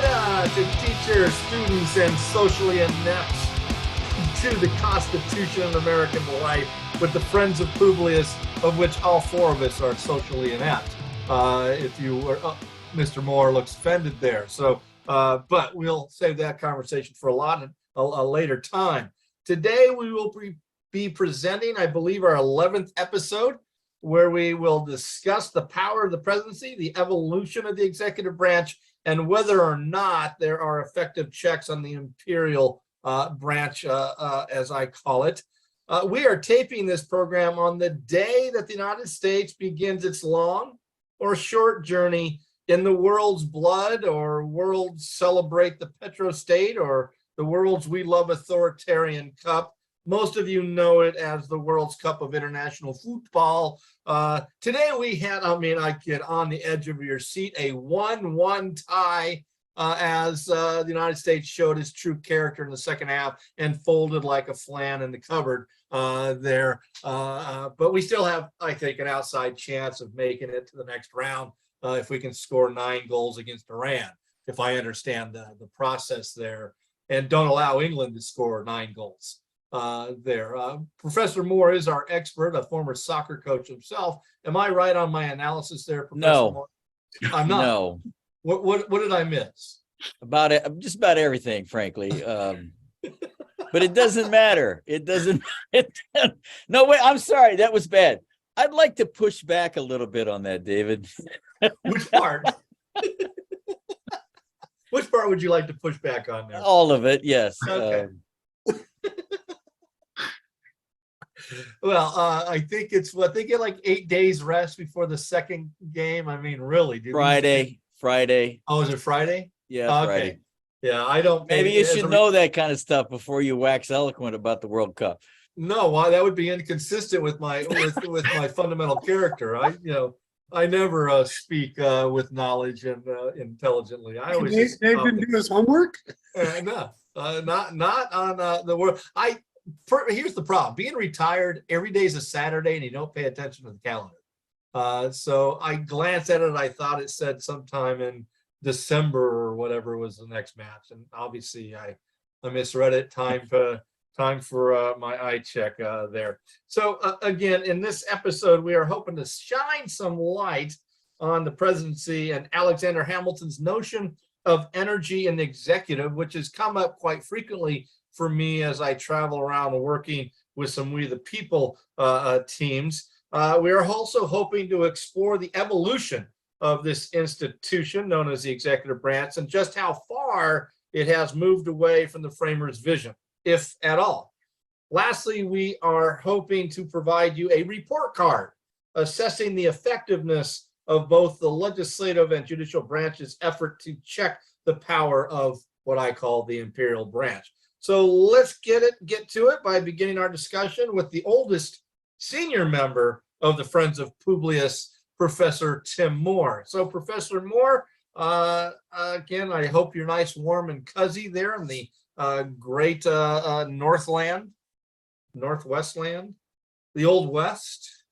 to teachers, students, and socially inept, to the Constitution of American life with the Friends of Publius, of which all four of us are socially inept. If you were, Mr. Moore looks offended there. So, but we'll save that conversation for a later time. Today we will be presenting, I believe, our 11th episode, where we will discuss the power of the presidency, the evolution of the executive branch, and whether or not there are effective checks on the imperial branch, as I call it. We are taping this program on the day that the United States begins its long or short journey in the world's blood, or world celebrate the petrostate, or the world's we love authoritarian cup. Most of you know it as the World's Cup of International Football. Today we had, I get on the edge of your seat, a 1-1 tie as the United States showed its true character in the second half and folded like a flan in the cupboard there. But we still have, I think, an outside chance of making it to the next round if we can score 9 goals against Iran, if I understand the process there, and don't allow England to score 9 goals. There. Professor Moore is our expert, a former soccer coach himself. Am I right on my analysis there, Professor Moore? I'm not. No. What did I miss? About it, just about everything, frankly. But it doesn't matter. It doesn't. No, wait, I'm sorry. That was bad. I'd like to push back a little bit on that, David. Which part? Which part would you like to push back on there? All of it, yes. Okay. Well, I think it's they get like 8 days rest before the second game. I mean, really? Friday. Oh, is it Friday? Yeah, okay. Friday. Yeah, I don't. Maybe you should know that kind of stuff before you wax eloquent about the World Cup. No, why? That would be inconsistent with my with my fundamental character. I never speak with knowledge and intelligently. I always Dave didn't do his homework. No, not on the world. Here's the problem: being retired, every day is a Saturday, and you don't pay attention to the calendar. So I glanced at it. I thought it said sometime in December or whatever was the next match, and obviously I misread it. Time for my eye check there. So again, in this episode, we are hoping to shine some light on the presidency and Alexander Hamilton's notion of energy in the executive, which has come up quite frequently for me as I travel around working with some We the People teams. We are also hoping to explore the evolution of this institution known as the executive branch and just how far it has moved away from the framers' vision, if at all. Lastly, we are hoping to provide you a report card assessing the effectiveness of both the legislative and judicial branch's effort to check the power of what I call the imperial branch. So let's get to it by beginning our discussion with the oldest senior member of the Friends of Publius, Professor Tim Moore. So Professor Moore, again, I hope you're nice, warm, and cozy there in the great Northwest land, the Old West.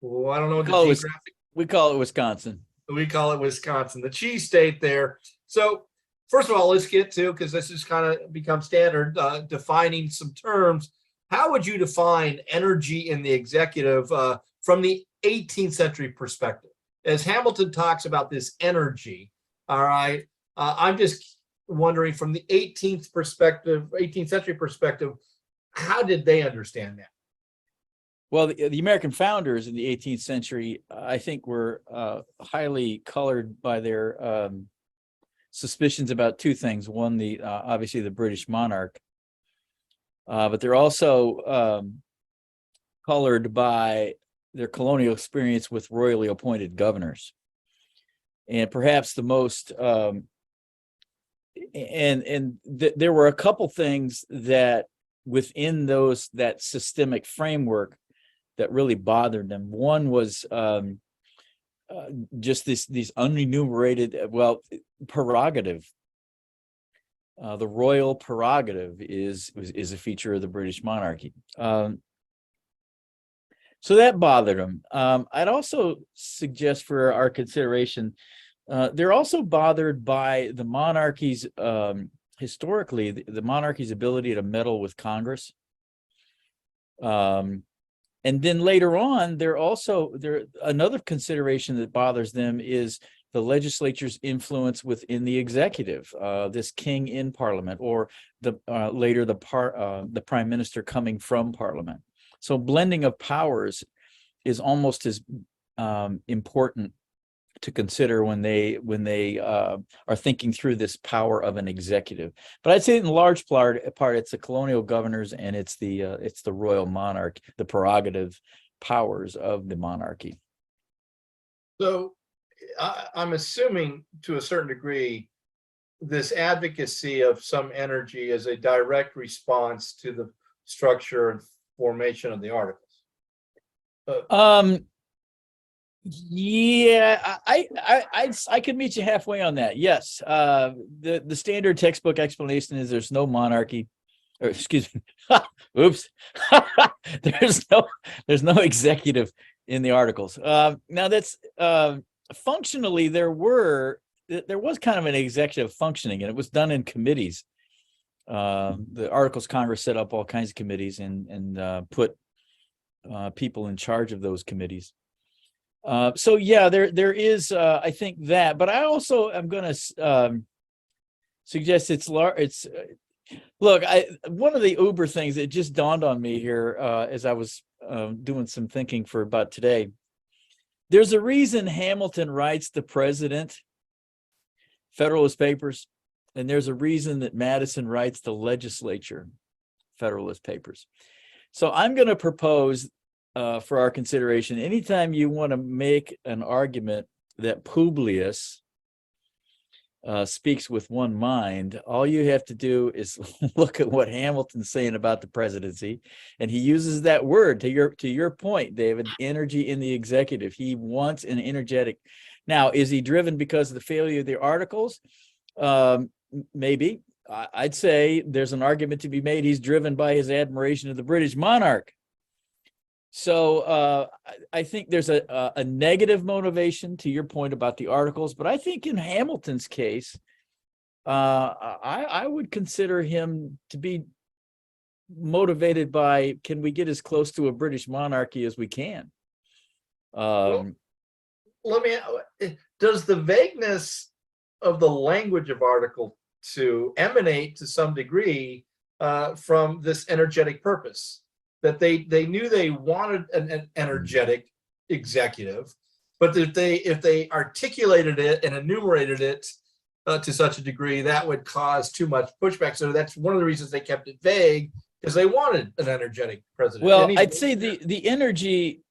Well, I don't know what the geographic. We call it Wisconsin. We call it Wisconsin, the cheese state there. So first of all, let's get to, because this has kind of become standard, defining some terms. How would you define energy in the executive from the 18th century perspective? As Hamilton talks about this energy, all right, I'm just wondering from the 18th century perspective, how did they understand that? Well, the American founders in the 18th century, I think, were highly colored by their suspicions about two things. One, obviously the British monarch, but they're also colored by their colonial experience with royally appointed governors. And perhaps the most, there were a couple things that within that systemic framework that really bothered them. One was just these unenumerated, prerogative. The royal prerogative is a feature of the British monarchy. So that bothered them. I'd also suggest for our consideration They're also bothered by the monarchy's, historically, the monarchy's ability to meddle with Congress. And then later on, another consideration that bothers them is the legislature's influence within the executive, this king in parliament, or later the prime minister coming from parliament. So blending of powers is almost as important to consider when they are thinking through this power of an executive. But I'd say in large part it's the colonial governors and it's the royal monarch, the prerogative powers of the monarchy. So I'm assuming to a certain degree this advocacy of some energy is a direct response to the structure and formation of the articles. Yeah, I could meet you halfway on that. Yes, the standard textbook explanation is there's no monarchy, or excuse me, oops, there's no executive in the articles. Now that's functionally there was kind of an executive functioning, and it was done in committees. The Articles Congress set up all kinds of committees and put people in charge of those committees. So yeah, there is I think that, but I also am going to suggest look, one of the uber things that just dawned on me here as I was doing some thinking for about today. There's a reason Hamilton writes the President Federalist Papers, and there's a reason that Madison writes the Legislature Federalist Papers. So I'm going to propose for our consideration, anytime you want to make an argument that Publius speaks with one mind, all you have to do is look at what Hamilton's saying about the presidency, and he uses that word to your point, David, energy in the executive. He wants an energetic. Now, is he driven because of the failure of the articles? Maybe. I'd say there's an argument to be made he's driven by his admiration of the British monarch. So I think there's a negative motivation to your point about the articles, but I think in Hamilton's case, I would consider him to be motivated by, can we get as close to a British monarchy as we can? Well, does the vagueness of the language of Article 2 emanate to some degree from this energetic purpose? That they knew they wanted an energetic executive, but that if they articulated it and enumerated it to such a degree, that would cause too much pushback. So that's one of the reasons they kept it vague, because they wanted an energetic president. Well, I'd say the energy,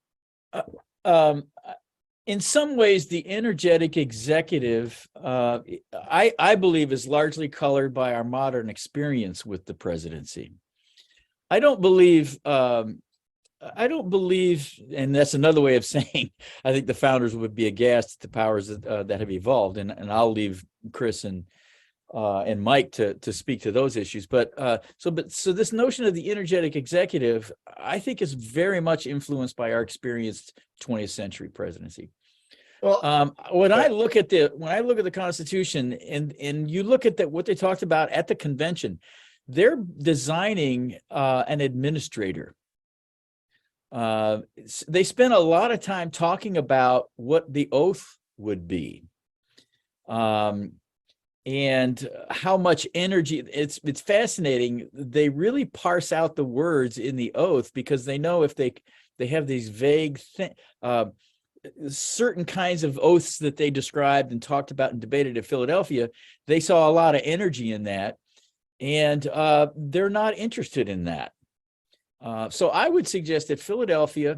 in some ways, the energetic executive, I believe, is largely colored by our modern experience with the presidency. I don't believe, and that's another way of saying, I think the founders would be aghast at the powers that have evolved, and I'll leave Chris and Mike to speak to those issues. But so this notion of the energetic executive, I think, is very much influenced by our experienced 20th century presidency. Well, when I look at the Constitution and you look at what they talked about at the convention, they're designing an administrator. They spent a lot of time talking about what the oath would be, and how much energy. It's fascinating. They really parse out the words in the oath, because they know if they have these vague certain kinds of oaths that they described and talked about and debated at Philadelphia. They saw a lot of energy in that. And they're not interested in that. So I would suggest that Philadelphia,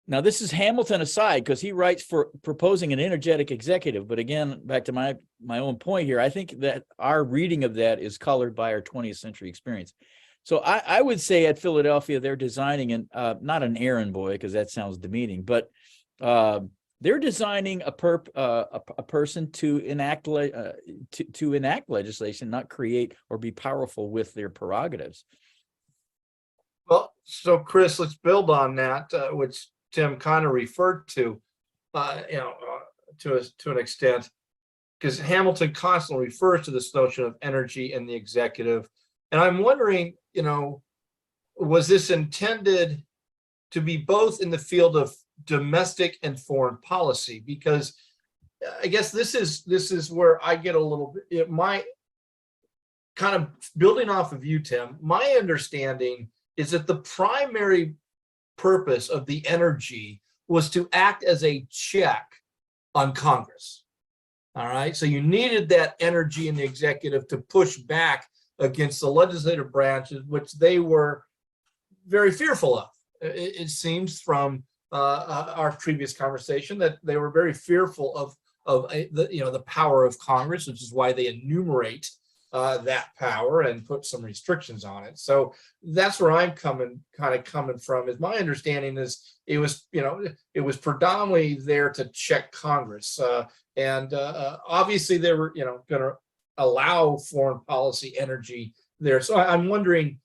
now this is Hamilton aside, because he writes for proposing an energetic executive. But again, back to my own point here, I think that our reading of that is colored by our 20th century experience. So I would say at Philadelphia, they're designing not an errand boy, because that sounds demeaning, but they're designing a person to enact legislation, not create or be powerful with their prerogatives. Well, so Chris, let's build on that, which Tim kind of referred to. to an extent, because Hamilton constantly refers to this notion of energy in the executive. And I'm wondering, was this intended to be both in the field of domestic and foreign policy? Because I guess this is where I get a little bit, my kind of building off of you, Tim, my understanding is that the primary purpose of the energy was to act as a check on Congress. All right. So you needed that energy in the executive to push back against the legislative branches, which they were very fearful of. It seems from our previous conversation that they were very fearful of the power of Congress, which is why they enumerate that power and put some restrictions on it. So that's where I'm coming from. Is my understanding is it was predominantly there to check Congress, and obviously they were going to allow foreign policy energy there. So I'm wondering,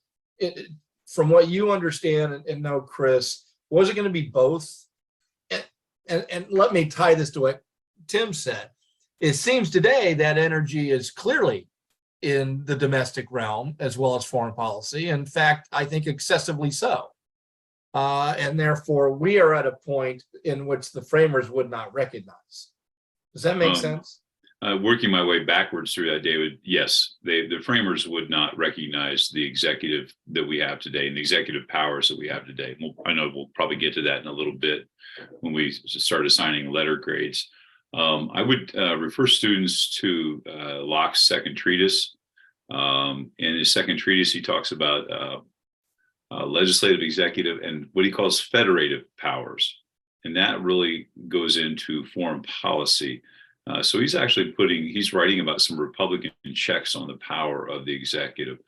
from what you understand and know, Chris, was it going to be both? And let me tie this to what Tim said. It seems today that energy is clearly in the domestic realm as well as foreign policy. In fact, I think excessively so. And therefore, we are at a point in which the framers would not recognize. Does that make sense? Working my way backwards through that, David, yes, the framers would not recognize the executive that we have today and the executive powers that we have today. I know we'll probably get to that in a little bit when we start assigning letter grades. I would refer students to Locke's second treatise. In his second treatise, he talks about legislative, executive, and what he calls federative powers. And that really goes into foreign policy. So he's actually he's writing about some Republican checks on the power of the executive.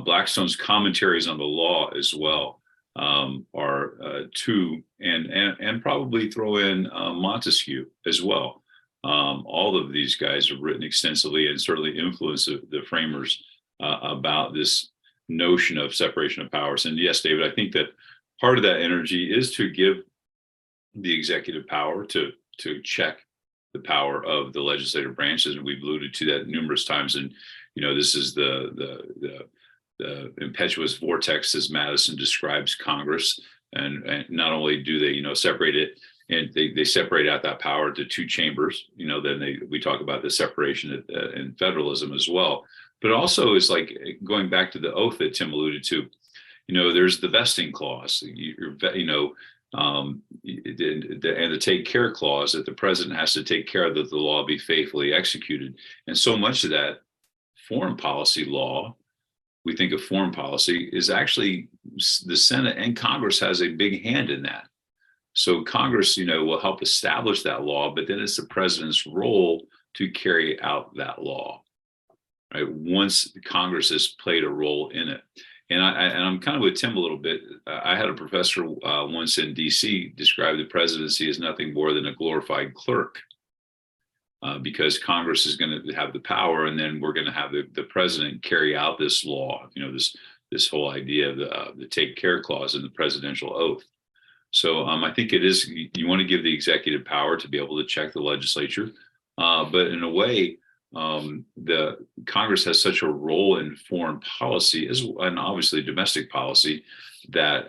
Blackstone's commentaries on the law as well are two, and probably throw in Montesquieu as well. All of these guys have written extensively and certainly influenced the framers about this notion of separation of powers. And yes, David, I think that part of that energy is to give the executive power to check the power of the legislative branches, and we've alluded to that numerous times. And this is the impetuous vortex, as Madison describes Congress. And not only do they separate it, and they separate out that power to two chambers. Then we talk about the separation in federalism as well. But also, it's like going back to the oath that Tim alluded to. There's the vesting clause. And the take care clause that the president has to take care that the law be faithfully executed. And so much of that foreign policy law, we think of foreign policy, is actually the Senate and Congress has a big hand in that. So Congress, will help establish that law, but then it's the president's role to carry out that law, right? Once Congress has played a role in it. And I'm kind of with Tim a little bit. I had a professor once in DC describe the presidency as nothing more than a glorified clerk, because Congress is going to have the power, and then we're going to have the president carry out this law. This whole idea of the take care clause in the presidential oath. So I think it is, you want to give the executive power to be able to check the legislature, but in a way, the Congress has such a role in foreign policy and obviously domestic policy that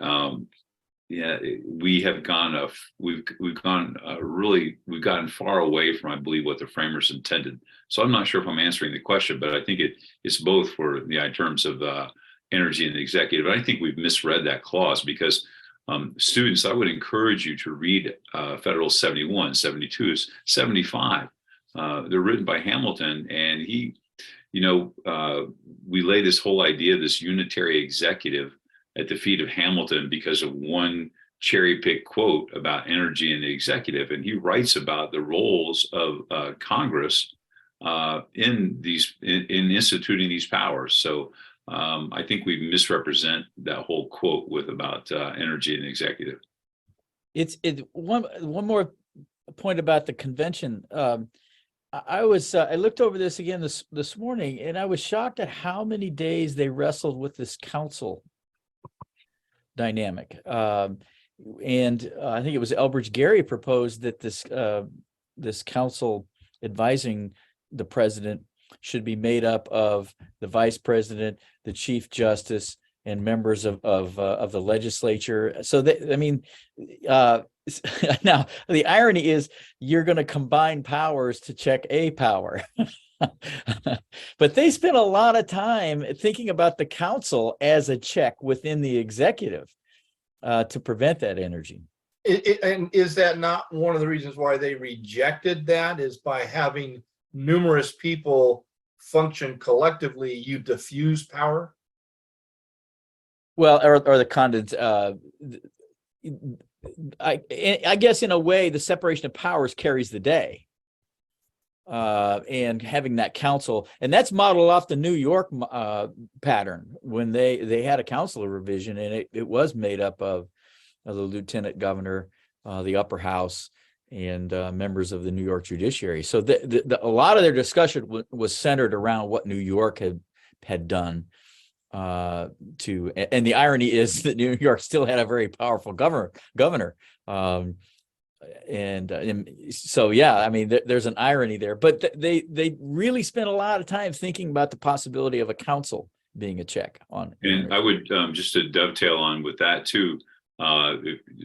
we have gone we've gotten far away from, I believe, what the framers intended. So I'm not sure if I'm answering the question, but I think it's both for in terms of energy and the executive. I think we've misread that clause, because students, I would encourage you to read Federal 71, 72, 75. They're written by Hamilton, and he, we lay this whole idea of this unitary executive at the feet of Hamilton because of one cherry pick quote about energy in the executive. And he writes about the roles of Congress in instituting these powers. So I think we misrepresent that whole quote with about energy in the executive. It's one more point about the convention. I looked over this again this morning, and I was shocked at how many days they wrestled with this council dynamic. And I think it was Elbridge Gerry proposed that this this council advising the president should be made up of the vice president, the chief justice, and members of the legislature. So that, I mean, now the irony is you're going to combine powers to check a power. But they spent a lot of time thinking about the council as a check within the executive to prevent that energy. And is that not one of the reasons why they rejected that, is by having numerous people function collectively, you diffuse power? Well, or the condens, I guess in a way, the separation of powers carries the day. And having that council, and that's modeled off the New York pattern when they had a council of revision, and it was made up of the lieutenant governor, the upper house, and members of the New York judiciary. So a lot of their discussion was centered around what New York had done. And the irony is that New York still had a very powerful governor. And so, yeah, I mean, there's an irony there, but they really spent a lot of time thinking about the possibility of a council being a check on. And I would just to dovetail on with that too,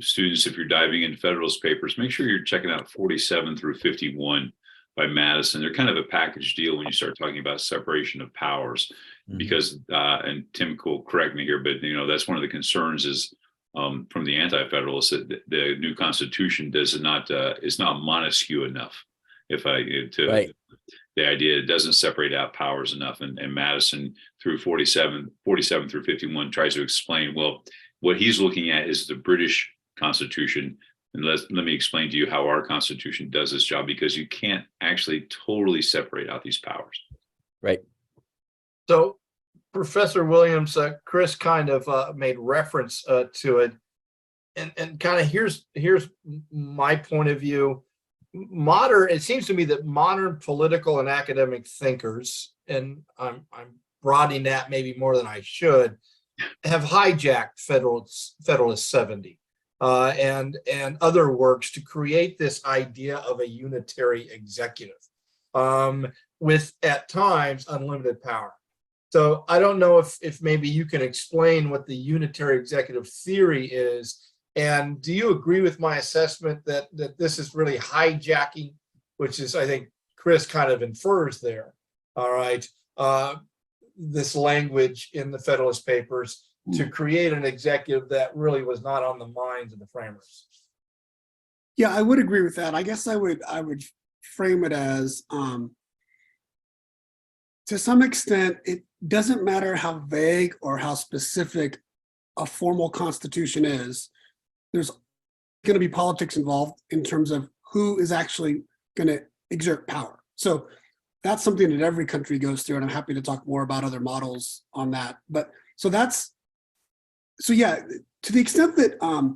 students, if you're diving into Federalist papers, make sure you're checking out 47 through 51 by Madison. They're kind of a package deal when you start talking about separation of powers, because and Tim will correct me here, but that's one of the concerns is from the Anti-Federalists that the new Constitution is not Montesquieu enough. The idea it doesn't separate out powers enough, and Madison through 47 through 51 tries to explain, well, what he's looking at is the British Constitution, and let me explain to you how our Constitution does this job, because you can't actually totally separate out these powers. Right. So, Professor Williams, Chris kind of made reference to it, and kind of here's my point of view. It seems to me that modern political and academic thinkers, and I'm broadening that maybe more than I should, have hijacked Federalist 70 and other works to create this idea of a unitary executive with, at times, unlimited power. So I don't know if maybe you can explain what the unitary executive theory is, and do you agree with my assessment that this is really hijacking, which is, I think Chris kind of infers there, all right, this language in the Federalist Papers to create an executive that really was not on the minds of the framers? Yeah, I would agree with that. I guess I would frame it as, to some extent, it doesn't matter how vague or how specific a formal constitution is, there's going to be politics involved in terms of who is actually going to exert power. So that's something that every country goes through, and I'm happy to talk more about other models on that. But so yeah, to the extent that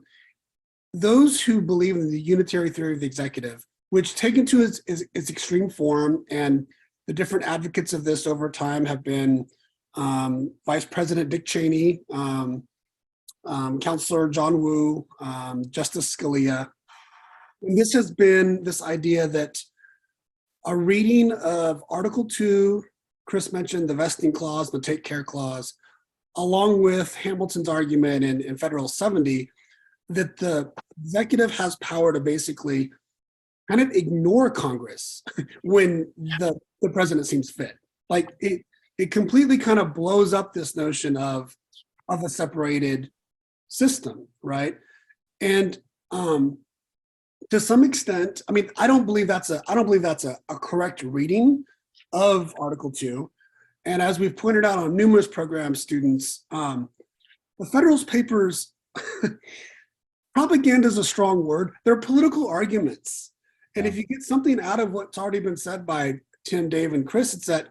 those who believe in the unitary theory of the executive, which taken to its extreme form, and the different advocates of this over time have been Vice President Dick Cheney, Counselor John Woo, Justice Scalia. And this has been this idea that a reading of Article 2, Chris mentioned the vesting clause, the take care clause, along with Hamilton's argument in Federal 70, that the executive has power to basically kind of ignore Congress when the president seems fit. Like it completely kind of blows up this notion of a separated system, right? And to some extent, I mean, I don't believe that's a correct reading of Article 2. And as we've pointed out on numerous program students, the Federalist Papers, propaganda is a strong word. They're political arguments. And if you get something out of what's already been said by Tim, Dave, and Chris, it's that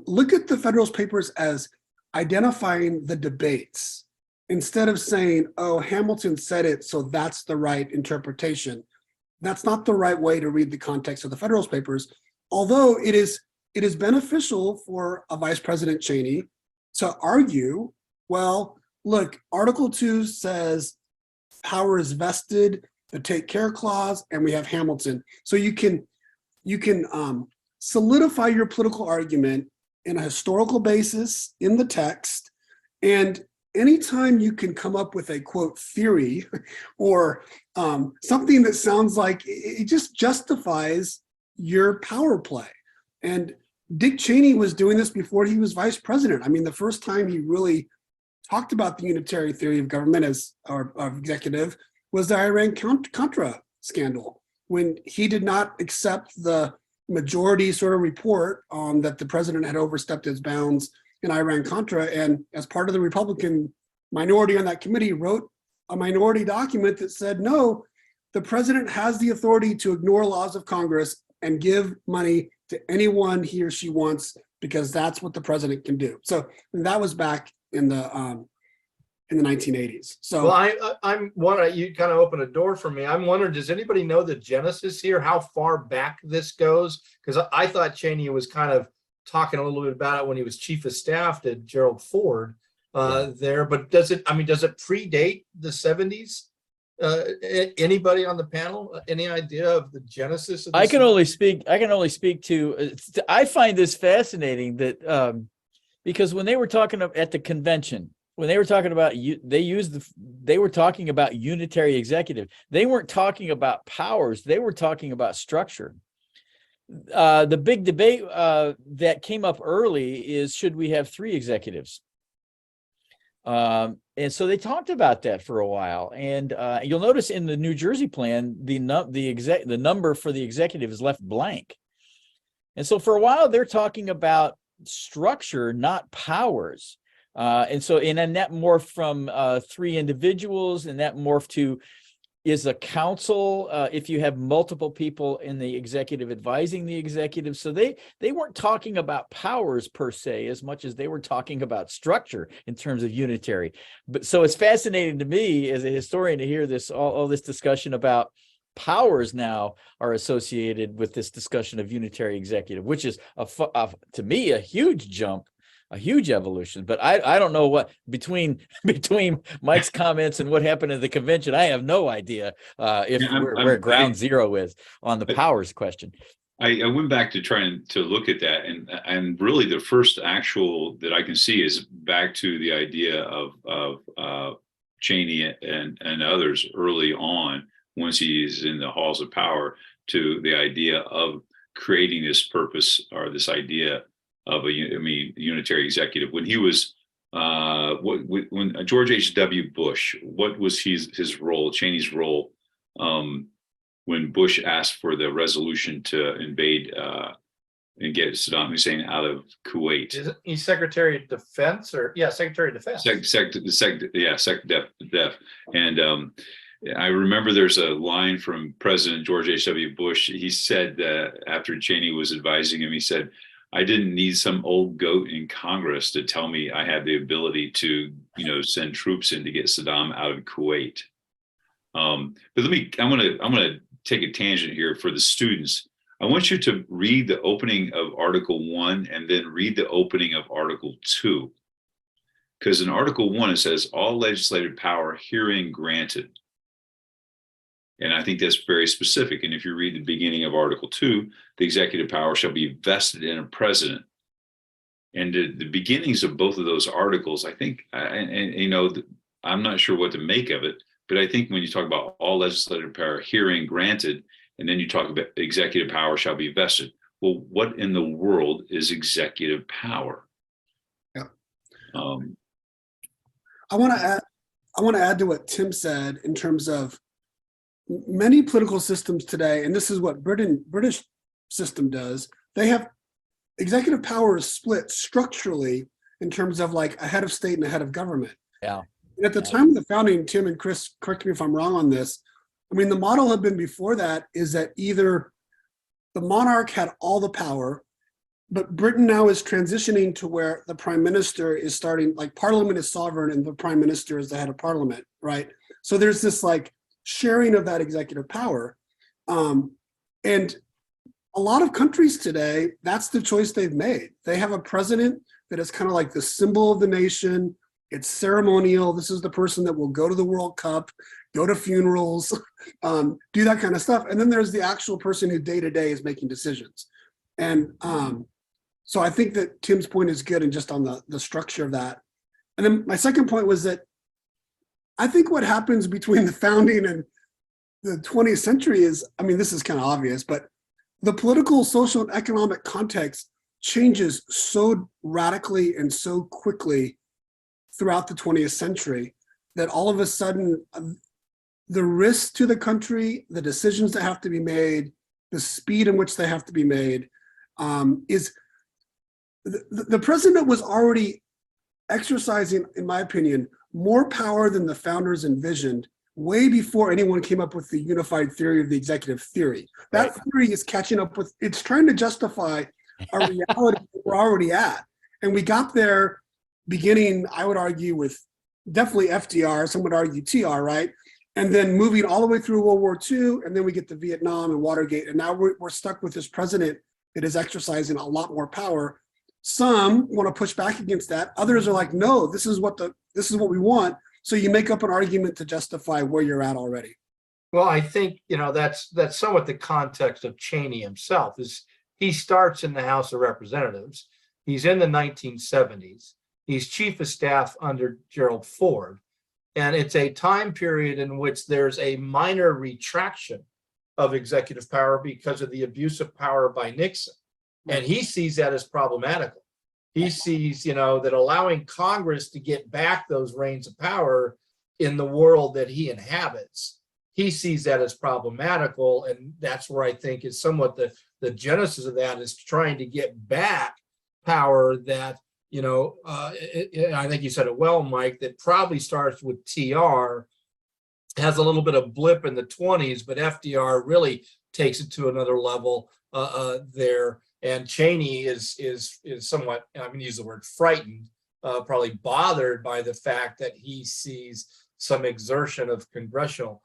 look at the Federalist Papers as identifying the debates instead of saying, oh, Hamilton said it, so that's the right interpretation. That's not the right way to read the context of the Federalist Papers, although it is beneficial for a Vice President Cheney to argue, well, look, Article 2 says power is vested, the take care clause, and we have Hamilton. So you can you can solidify your political argument in a historical basis in the text. And anytime you can come up with a quote theory or something that sounds like it just justifies your power play. And Dick Cheney was doing this before he was vice president. I mean, the first time he really talked about the unitary theory of government as or of executive was the Iran-Contra scandal, when he did not accept the majority sort of report that the president had overstepped his bounds in Iran-Contra, and as part of the Republican minority on that committee wrote a minority document that said, no, the president has the authority to ignore laws of Congress and give money to anyone he or she wants, because that's what the president can do. So that was back in the 1980s. So well, I'm wondering, you kind of opened a door for me. I'm wondering, does anybody know the genesis here, how far back this goes? Because I thought Cheney was kind of talking a little bit about it when he was chief of staff to Gerald Ford there, but does it predate the 70s? Anybody on the panel, any idea of the genesis of this? I can only speak to, I find this fascinating that because when they were talking at the convention, when they were talking about they were talking about unitary executive. They weren't talking about powers. They were talking about structure. The big debate that came up early is, should we have 3 executives? And so they talked about that for a while. And you'll notice in the New Jersey plan, the number for the executive is left blank. And so for a while, they're talking about structure, not powers. And then that morphed from 3 individuals, and that morphed to, is a council if you have multiple people in the executive advising the executive. So they weren't talking about powers per se as much as they were talking about structure in terms of unitary. But so it's fascinating to me as a historian to hear this all this discussion about powers now are associated with this discussion of unitary executive, which is to me a huge jump, a huge evolution. But I don't know what between Mike's comments and what happened at the convention, I have no idea where ground zero is on the powers question. I went back to trying to look at that, and really the first actual that I can see is back to the idea of Cheney and others early on, once he's in the halls of power, to the idea of creating this purpose or this idea of a unitary executive. When he was when George H.W. Bush, what was his role, Cheney's role, when Bush asked for the resolution to invade and get Saddam Hussein out of Kuwait? He's Secretary of Defense, or Secretary of Defense. Def. And I remember there's a line from President George H.W. Bush. He said after Cheney was advising him, he said, I didn't need some old goat in Congress to tell me I had the ability to, send troops in to get Saddam out of Kuwait. But I'm going to take a tangent here for the students. I want you to read the opening of Article 1 and then read the opening of Article 2. Because in Article 1, it says, all legislative power herein granted. And I think that's very specific. And if you read the beginning of Article 2, the executive power shall be vested in a president. And the beginnings of both of those articles, I think, I'm not sure what to make of it, but I think when you talk about all legislative power herein granted, and then you talk about executive power shall be vested. Well, what in the world is executive power? Yeah. I want to add to what Tim said in terms of many political systems today, and this is what British system does. They have executive power is split structurally in terms of like a head of state and a head of government. Yeah. And at the time of the founding, Tim and Chris, correct me if I'm wrong on this. I mean, the model had been before that is that either the monarch had all the power, but Britain now is transitioning to where the prime minister is starting, like parliament is sovereign and the prime minister is the head of parliament, right? So there's this like sharing of that executive power. And a lot of countries today, that's the choice they've made. They have a president that is kind of like the symbol of the nation. It's ceremonial. This is the person that will go to the World Cup, go to funerals, do that kind of stuff. And then there's the actual person who day to day is making decisions. And so I think that Tim's point is good and just on the structure of that. And then my second point was that I think what happens between the founding and the 20th century is, I mean, this is kind of obvious, but the political, social, and economic context changes so radically and so quickly throughout the 20th century that all of a sudden the risks to the country, the decisions that have to be made, the speed in which they have to be made, is the president was already exercising, in my opinion, more power than the founders envisioned way before anyone came up with the unified theory of the executive theory. That theory is catching up with, it's trying to justify a reality that we're already at. And we got there beginning, I would argue, with definitely FDR, some would argue TR, right? And then moving all the way through World War II, and then we get to Vietnam and Watergate, and now we're stuck with this president that is exercising a lot more power. Some want to push back against that. Others are like, no, this is what we want. So you make up an argument to justify where you're at already. Well, I think, that's somewhat the context of Cheney himself. Is he starts in the House of Representatives. He's in the 1970s. He's chief of staff under Gerald Ford. And it's a time period in which there's a minor retraction of executive power because of the abuse of power by Nixon. And he sees that as problematical. He sees, that allowing Congress to get back those reins of power in the world that he inhabits, he sees that as problematical. And that's where I think is somewhat the genesis of that, is trying to get back power that, I think you said it well, Mike, that probably starts with TR, has a little bit of blip in the 20s, but FDR really takes it to another level there. And Cheney is somewhat, I'm going to use the word frightened, probably bothered by the fact that he sees some exertion of congressional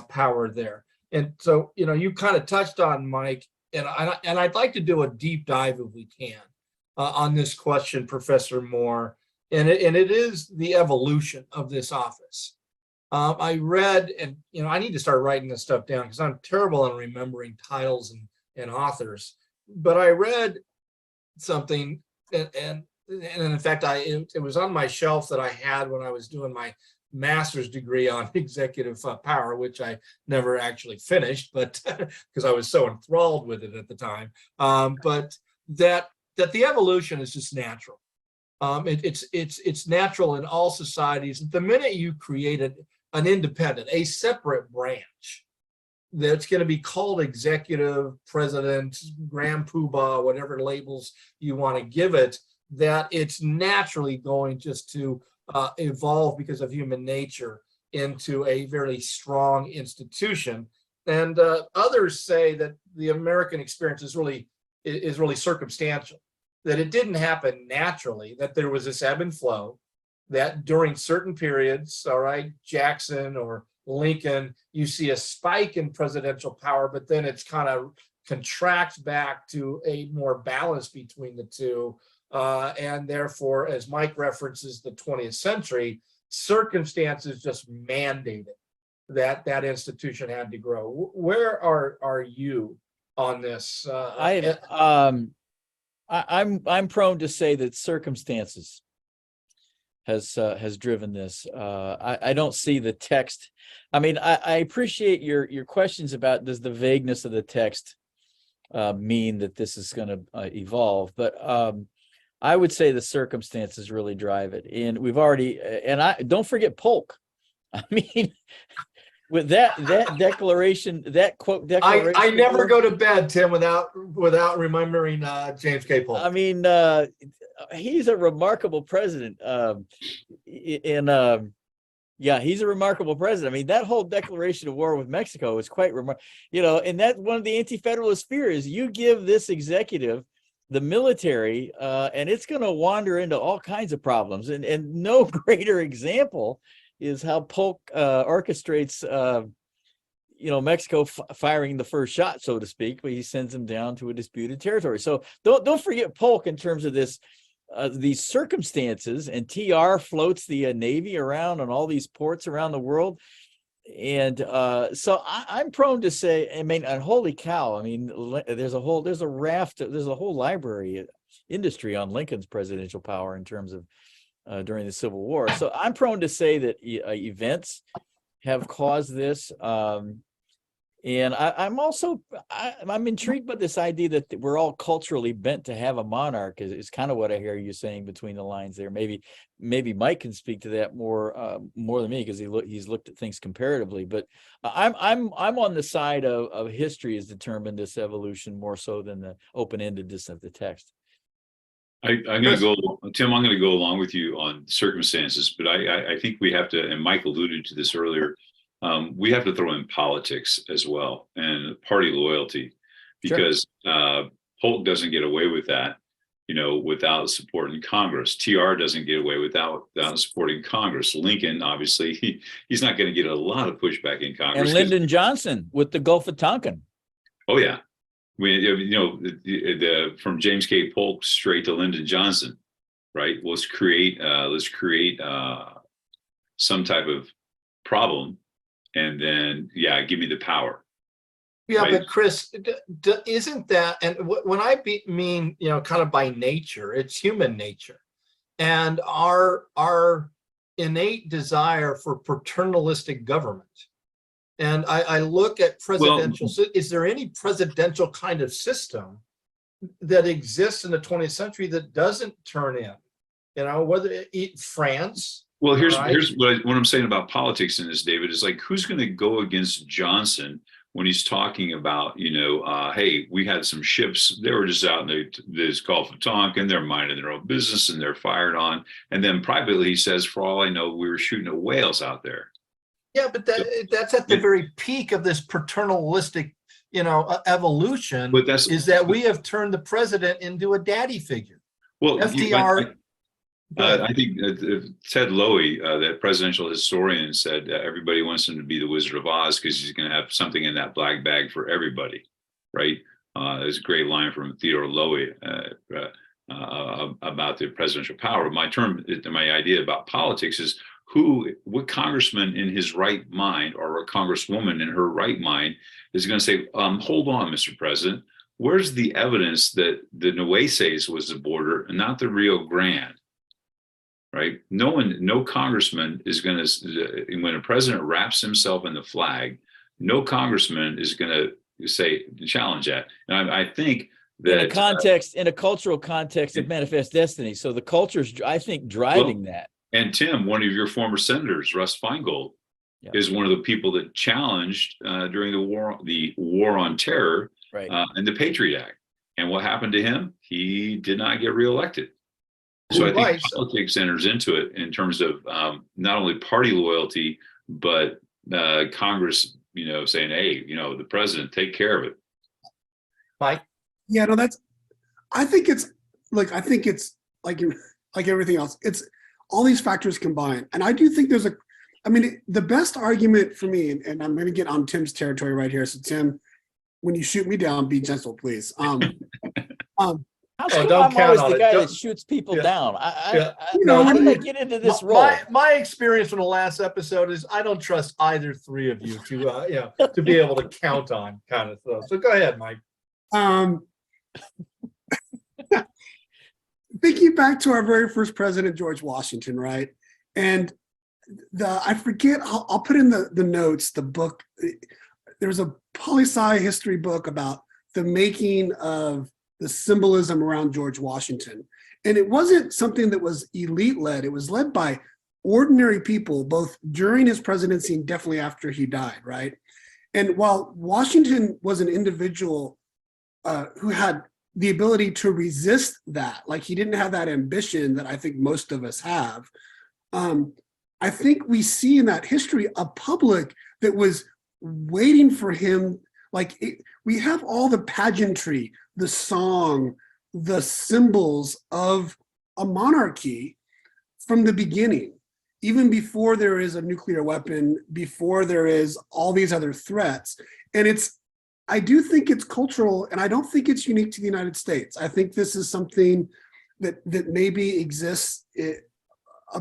power there. And so, you kind of touched on, Mike, and I'd like to do a deep dive if we can on this question, Professor Moore, and it is the evolution of this office. I read, and I need to start writing this stuff down because I'm terrible on remembering titles and authors. But I read something, and in fact, it was on my shelf that I had when I was doing my master's degree on executive power, which I never actually finished, but because I was so enthralled with it at the time. But that the evolution is just natural. It's natural in all societies. The minute you created an independent, a separate branch that's going to be called executive, president, grand poobah, whatever labels you want to give it, that it's naturally going just to evolve because of human nature into a very strong institution. And others say that the American experience is really circumstantial, that it didn't happen naturally, that there was this ebb and flow, that during certain periods, all right, Jackson or Lincoln, you see a spike in presidential power, but then it's kind of contracts back to a more balance between the two. And therefore, as Mike references the 20th century, circumstances just mandated that institution had to grow. Where are you on this? I'm prone to say that circumstances has driven this. I don't see the text. I mean, I appreciate your questions about does the vagueness of the text mean that this is going to evolve, but I would say the circumstances really drive it. And we've already, and I don't forget Polk. I mean, with that declaration, that quote declaration. I never go to bed, Tim, without remembering James K. Polk. I mean, he's a remarkable president. Yeah, he's a remarkable president. I mean, that whole declaration of war with Mexico was quite remarkable. And that's one of the anti-federalist fears. You give this executive the military, and it's going to wander into all kinds of problems. And no greater example is how Polk orchestrates, Mexico firing the first shot, so to speak, but he sends them down to a disputed territory. So don't forget Polk in terms of this these circumstances, and TR floats the Navy around on all these ports around the world. And so I'm prone to say, I mean, and holy cow, I mean, there's a whole library industry on Lincoln's presidential power in terms of during the Civil War. So I'm prone to say that events have caused this. And I'm intrigued by this idea that we're all culturally bent to have a monarch is kind of what I hear you saying between the lines there. Maybe Mike can speak to that more than me, because he's looked at things comparatively. But I'm on the side of history has determined this evolution more so than the open-endedness of the text. I'm going to go, Tim. I'm going to go along with you on circumstances, but I think we have to, and Mike alluded to this earlier. We have to throw in politics as well and party loyalty, because Polk doesn't get away with that, without support in Congress. TR doesn't get away without supporting Congress. Lincoln, obviously, he's not going to get a lot of pushback in Congress. And Lyndon Johnson with the Gulf of Tonkin. Oh yeah, from James K. Polk straight to Lyndon Johnson, right? Let's create some type of problem. And then, give me the power. Yeah, right? But Chris, isn't that, and when I mean, kind of by nature, it's human nature. And our innate desire for paternalistic government. And I look at presidential, is there any presidential kind of system that exists in the 20th century that doesn't turn in? Whether France. Well, here's what I'm saying about politics in this, David, is like, who's going to go against Johnson when he's talking about, hey, we had some ships, they were just out in this Gulf of Tonkin, they're minding their own business and they're fired on. And then privately he says, for all I know, we were shooting at whales out there. Yeah, but that's at the very peak of this paternalistic, evolution. But that we have turned the president into a daddy figure. Well, FDR. I think Ted Lowe, that presidential historian, said everybody wants him to be the Wizard of Oz because he's going to have something in that black bag for everybody, right? There's a great line from Theodore Lowe about the presidential power. My idea about politics is what congressman in his right mind, or a congresswoman in her right mind, is going to say, hold on, Mr. President, where's the evidence that the Nueces was the border and not the Rio Grande? Right? No congressman is going to, when a president wraps himself in the flag, no congressman is going to challenge that. And I think that in a cultural context, it manifests destiny. So the culture's, I think, driving that. And Tim, one of your former senators, Russ Feingold, is one of the people that challenged during the war on terror, right, and the Patriot Act. And what happened to him? He did not get reelected. So I think politics enters into it in terms of not only party loyalty, but Congress, saying, hey, the president, take care of it. Mike? Yeah, no, I think it's like everything else. It's all these factors combined. And I do think the best argument for me, and I'm going to get on Tim's territory right here. So Tim, when you shoot me down, be gentle, please. I'm always the guy that shoots people down. How did I get into this role? My experience from the last episode is I don't trust either three of you to be able to count on kind of stuff. So go ahead, Mike. Thinking back to our very first president, George Washington, right? And I forget, I'll put in the notes, the book. There's a poli-sci history book about the making of the symbolism around George Washington. And it wasn't something that was elite led. It was led by ordinary people, both during his presidency and definitely after he died, right? And while Washington was an individual who had the ability to resist that, like he didn't have that ambition that I think most of us have, I think we see in that history a public that was waiting for him. We have all the pageantry, the song, the symbols of a monarchy from the beginning, even before there is a nuclear weapon, before there is all these other threats. And I do think it's cultural, and I don't think it's unique to the United States. I think this is something that maybe exists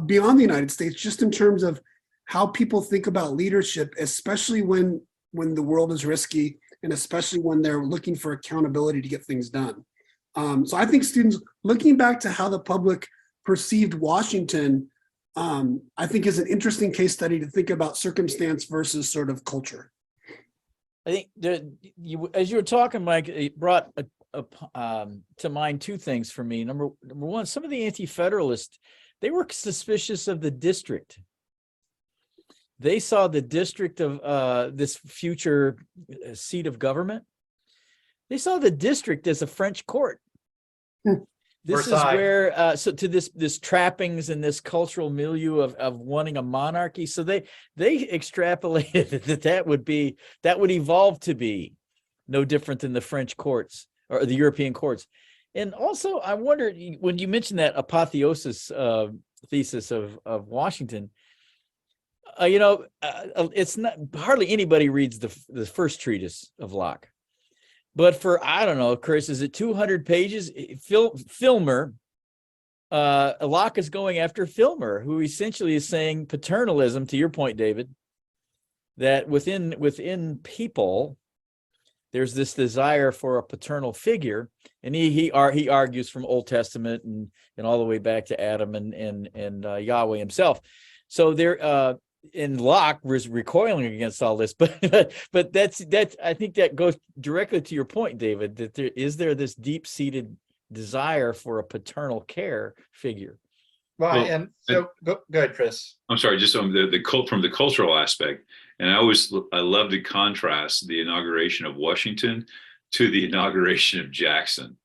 beyond the United States, just in terms of how people think about leadership, especially when the world is risky, and especially when they're looking for accountability to get things done. So I think students looking back to how the public perceived Washington, I think is an interesting case study to think about circumstance versus sort of culture. I think as you were talking, Mike, it brought to mind two things for me. Number one, some of the Anti-Federalists, they were suspicious of the district. They saw the district of this future seat of government. They saw the district as a French court. This Versailles. is where so to this trappings and this cultural milieu of wanting a monarchy. So they extrapolated that would evolve to be no different than the French courts or the European courts. And also, I wonder, when you mentioned that apotheosis thesis of Washington, it's not hardly anybody reads the first treatise of Locke. But for, I don't know, Chris, is it 200 pages? Filmer, Locke is going after Filmer, who essentially is saying paternalism, to your point, David, that within people, there's this desire for a paternal figure. And he argues from Old Testament and all the way back to Adam and Yahweh himself. So there, and Locke was recoiling against all this, but that's I think that goes directly to your point, David, that there is this deep-seated desire for a paternal care figure. Right, Well, and so go ahead, Chris. I'm sorry, just on from the cultural aspect, and I love to contrast the inauguration of Washington to the inauguration of Jackson,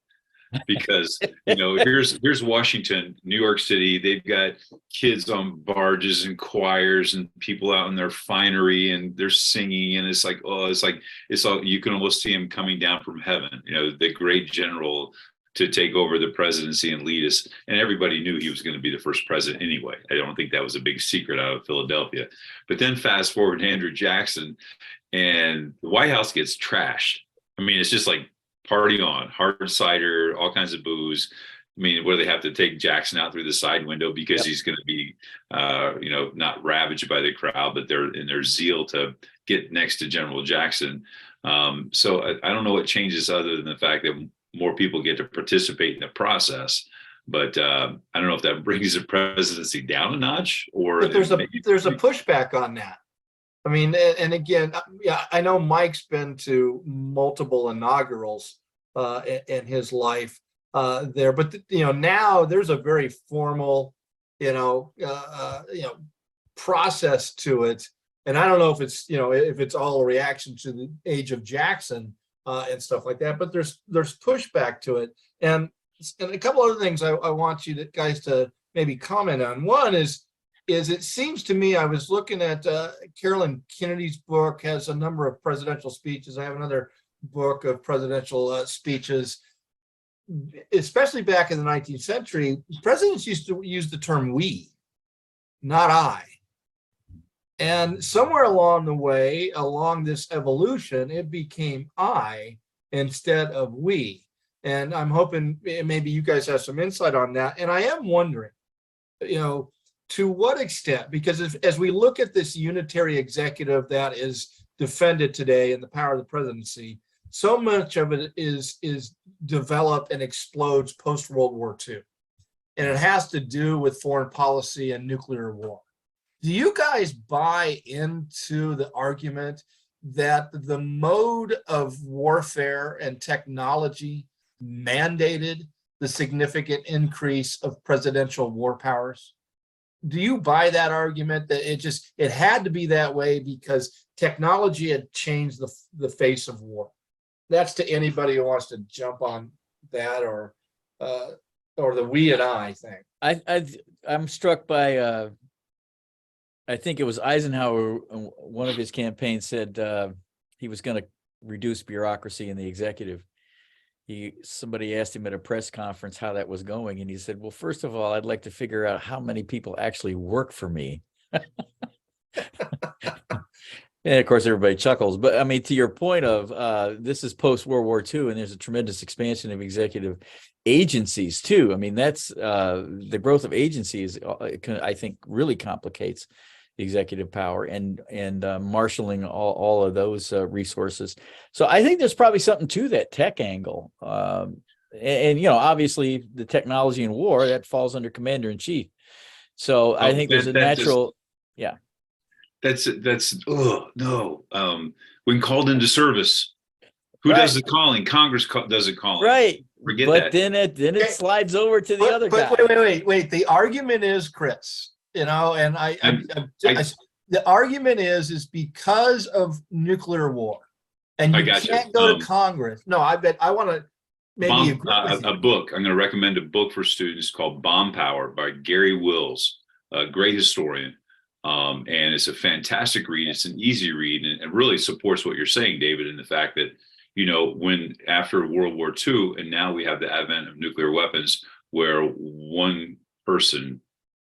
because here's Washington, New York City. They've got kids on barges and choirs and people out in their finery and they're singing, and it's all you can almost see him coming down from heaven. The great general to take over the presidency and lead us, and everybody knew he was going to be the first president anyway. I don't think that was a big secret out of Philadelphia. But then fast forward to Andrew Jackson, and the White House gets trashed. I mean, it's just like party on, hard cider, all kinds of booze. I mean, where they have to take Jackson out through the side window because he's going to be, not ravaged by the crowd, but they're in their zeal to get next to General Jackson. So I don't know what changes other than the fact that more people get to participate in the process. But I don't know if that brings the presidency down a notch, or But there's a pushback on that. I mean, and again, yeah, I know Mike's been to multiple inaugurals in his life there, but now there's a very formal, process to it, and I don't know if it's all a reaction to the age of Jackson and stuff like that, but there's pushback to it, and a couple other things I want you guys to maybe comment on. One is it seems to me, I was looking at Carolyn Kennedy's book, has a number of presidential speeches. I have another book of presidential speeches, especially back in the 19th century. Presidents used to use the term we, not I. And somewhere along the way, along this evolution, it became I instead of we. And I'm hoping maybe you guys have some insight on that. And I am wondering, to what extent, because as we look at this unitary executive that is defended today in the power of the presidency, so much of it is developed and explodes post-World War II. And it has to do with foreign policy and nuclear war. Do you guys buy into the argument that the mode of warfare and technology mandated the significant increase of presidential war powers? Do you buy that argument that it had to be that way because technology had changed the face of war? That's to anybody who wants to jump on that or the we and I thing. I'm struck by I think it was Eisenhower, one of his campaigns said he was going to reduce bureaucracy in the executive. Somebody asked him at a press conference how that was going, and he said, well, first of all, I'd like to figure out how many people actually work for me. And of course, everybody chuckles. But I mean, to your point of this is post World War II, and there's a tremendous expansion of executive agencies too. I mean, that's the growth of agencies. I think really complicates the executive power and marshaling all of those resources. So I think there's probably something to that tech angle. And you know, obviously, the technology in war that falls under commander in chief. So I think there's a natural, yeah. That's oh no. When called into service, who does the calling? Congress does the calling. Right. Forget but that. then it slides over to the other guy. Wait. The argument is, Chris, you know, and the argument is because of nuclear war, and you can't go to Congress. No, I want to maybe agree with you. A book. I'm going to recommend a book for students called Bomb Power by Gary Wills, a great historian. And it's a fantastic read. It's an easy read, and it really supports what you're saying, David, in the fact that, you know, when after World War II, and now we have the advent of nuclear weapons, where one person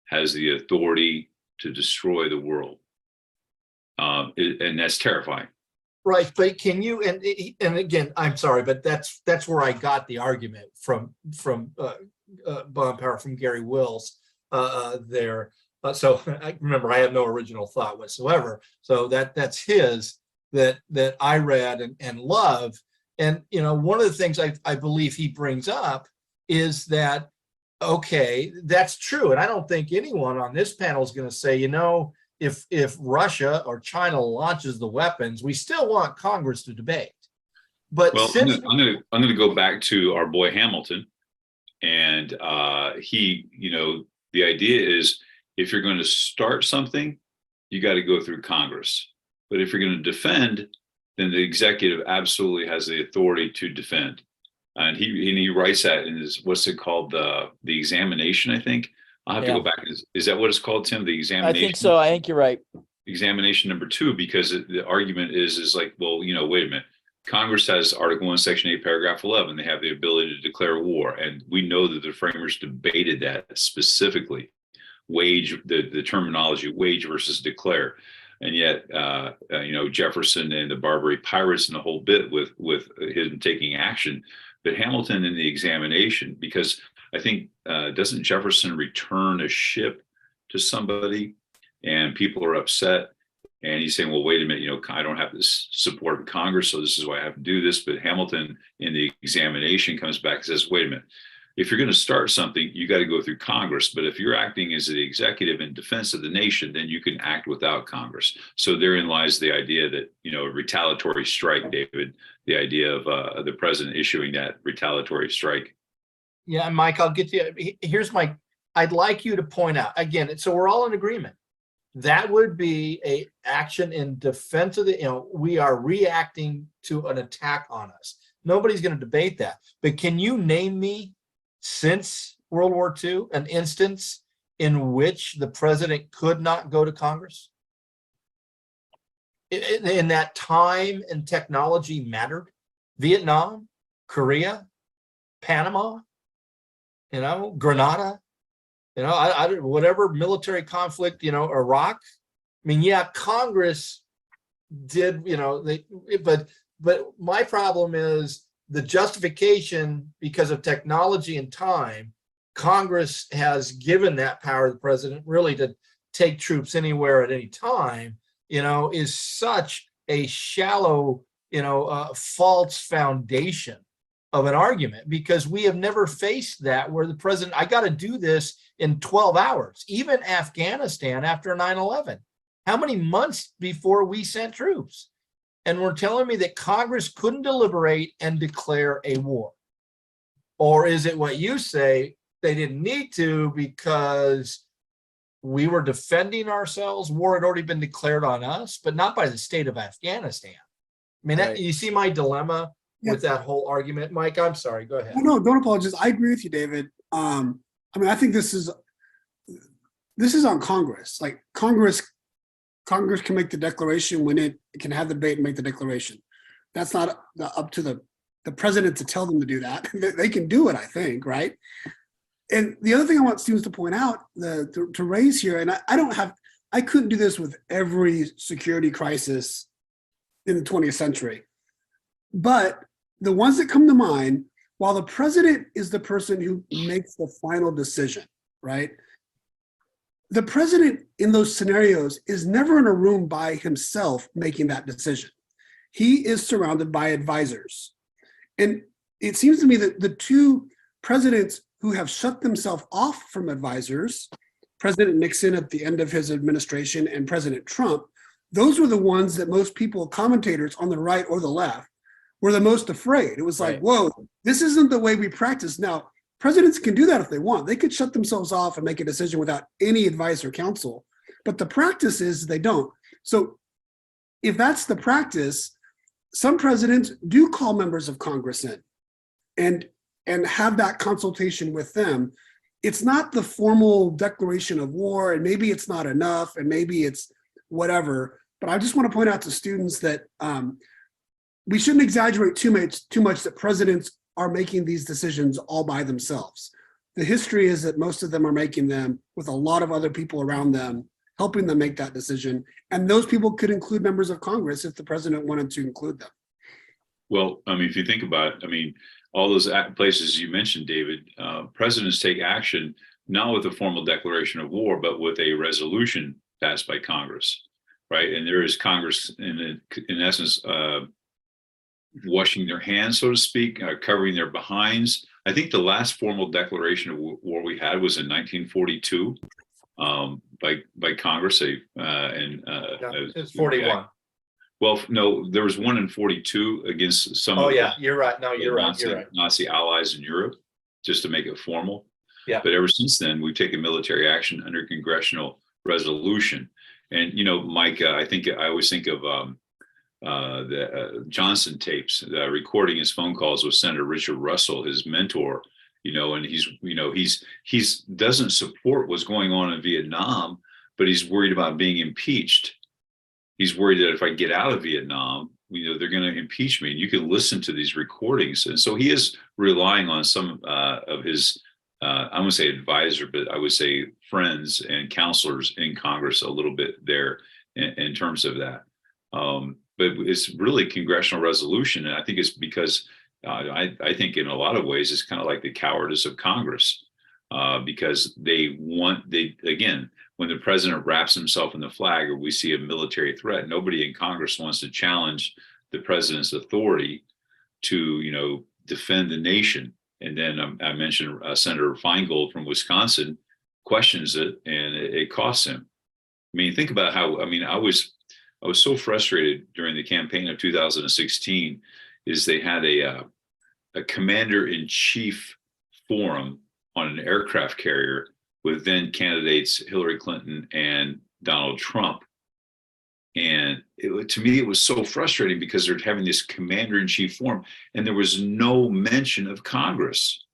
has the authority to destroy the world, and that's terrifying. Right, but can you and again, I'm sorry, but that's where I got the argument from Bomb Power from Gary Wills there. So I remember I have no original thought whatsoever. So that's his that I read and love. And you know, one of the things I believe he brings up is that, okay, that's true. And I don't think anyone on this panel is going to say, you know, if Russia or China launches the weapons, we still want Congress to debate. But well, I'm going to go back to our boy Hamilton, and he, you know, the idea is, if you're going to start something, you got to go through Congress. But if you're going to defend, then the executive absolutely has the authority to defend. And he writes that in his, what's it called? The examination, I think. I'll have to go back. Is that what it's called, Tim? The examination? I think so. I think you're right. Examination number 2, because the argument is like, well, you know, wait a minute. Congress has Article 1, Section 8, Paragraph 11. They have the ability to declare war. And we know that the framers debated that specifically. Wage, the terminology wage versus declare, and yet you know, Jefferson and the Barbary Pirates and the whole bit with him taking action, but Hamilton in the examination, because I think doesn't Jefferson return a ship to somebody and people are upset, and he's saying, well, wait a minute, you know, I don't have this support of Congress, so this is why I have to do this. But Hamilton in the examination comes back and says, wait a minute, if you're going to start something, you got to go through Congress. But if you're acting as the executive in defense of the nation, then you can act without Congress. So therein lies the idea that, you know, a retaliatory strike, David, the idea of the president issuing that retaliatory strike. Yeah, Mike, I'll get to you. Here's I'd like you to point out again, so we're all in agreement. That would be a action in defense of the, you know, we are reacting to an attack on us. Nobody's going to debate that. But can you name me, since World War II, an instance in which the president could not go to Congress? In that time and technology mattered. Vietnam, Korea, Panama, you know, Grenada, you know, whatever military conflict, you know, Iraq. I mean, yeah, Congress did, you know, but my problem is the justification, because of technology and time, Congress has given that power to the president really to take troops anywhere at any time, you know, is such a shallow, you know, false foundation of an argument, because we have never faced that where the president, I got to do this in 12 hours, even Afghanistan after 9/11. How many months before we sent troops? And we're telling me that Congress couldn't deliberate and declare a war? Or is it what you say, they didn't need to because we were defending ourselves? War had already been declared on us, but not by the state of Afghanistan. I mean, right. You see my dilemma with that whole argument, Mike? I'm sorry, go ahead. No, don't apologize. I agree with you, David. I mean, I think this is on Congress. Like Congress can make the declaration when it can have the debate and make the declaration. That's not up to the president to tell them to do that. They can do it, I think, right? And the other thing I want students to point out, to raise here, and I I couldn't do this with every security crisis in the 20th century. But the ones that come to mind, while the president is the person who makes the final decision, right? The president in those scenarios is never in a room by himself making that decision. He is surrounded by advisors. And it seems to me that the two presidents who have shut themselves off from advisors, President Nixon at the end of his administration and President Trump, those were the ones that most people, commentators on the right or the left, were the most afraid. It was like, whoa, this isn't the way we practice. Now, presidents can do that if they want. They could shut themselves off and make a decision without any advice or counsel. But the practice is they don't. So if that's the practice, some presidents do call members of Congress in and have that consultation with them. It's not the formal declaration of war, and maybe it's not enough, and maybe it's whatever. But I just want to point out to students that we shouldn't exaggerate too much that presidents are making these decisions all by themselves. The history is that most of them are making them with a lot of other people around them, helping them make that decision. And those people could include members of Congress if the president wanted to include them. Well, I mean, if you think about it, I mean, all those places you mentioned, David, presidents take action not with a formal declaration of war, but with a resolution passed by Congress, right? And there is Congress, in essence, washing their hands, so to speak, covering their behinds. I think the last formal declaration of war we had was in 1942 by Congress. It's 41. Well, no, there was one in 42 against some. Oh, yeah, you're right. No, you're right. You're right. Nazi allies in Europe, just to make it formal. Yeah. But ever since then, we've taken military action under congressional resolution. And, you know, Mike, I always think of the Johnson tapes, recording his phone calls with Senator Richard Russell, his mentor, you know, and he's doesn't support what's going on in Vietnam, but he's worried about being impeached. He's worried that if I get out of Vietnam, you know, they're going to impeach me. And you can listen to these recordings. And so he is relying on some of his, I wouldn't say advisor, but I would say friends and counselors in Congress a little bit there in terms of that. But it's really congressional resolution. And I think it's because I think in a lot of ways, it's kind of like the cowardice of Congress, because again, when the president wraps himself in the flag or we see a military threat, nobody in Congress wants to challenge the president's authority to, you know, defend the nation. And then I mentioned Senator Feingold from Wisconsin questions it, and it costs him. I mean, think about how, I mean, I was so frustrated during the campaign of 2016 is they had a commander-in-chief forum on an aircraft carrier with then candidates Hillary Clinton and Donald Trump. And to me, it was so frustrating because they're having this commander-in-chief forum and there was no mention of Congress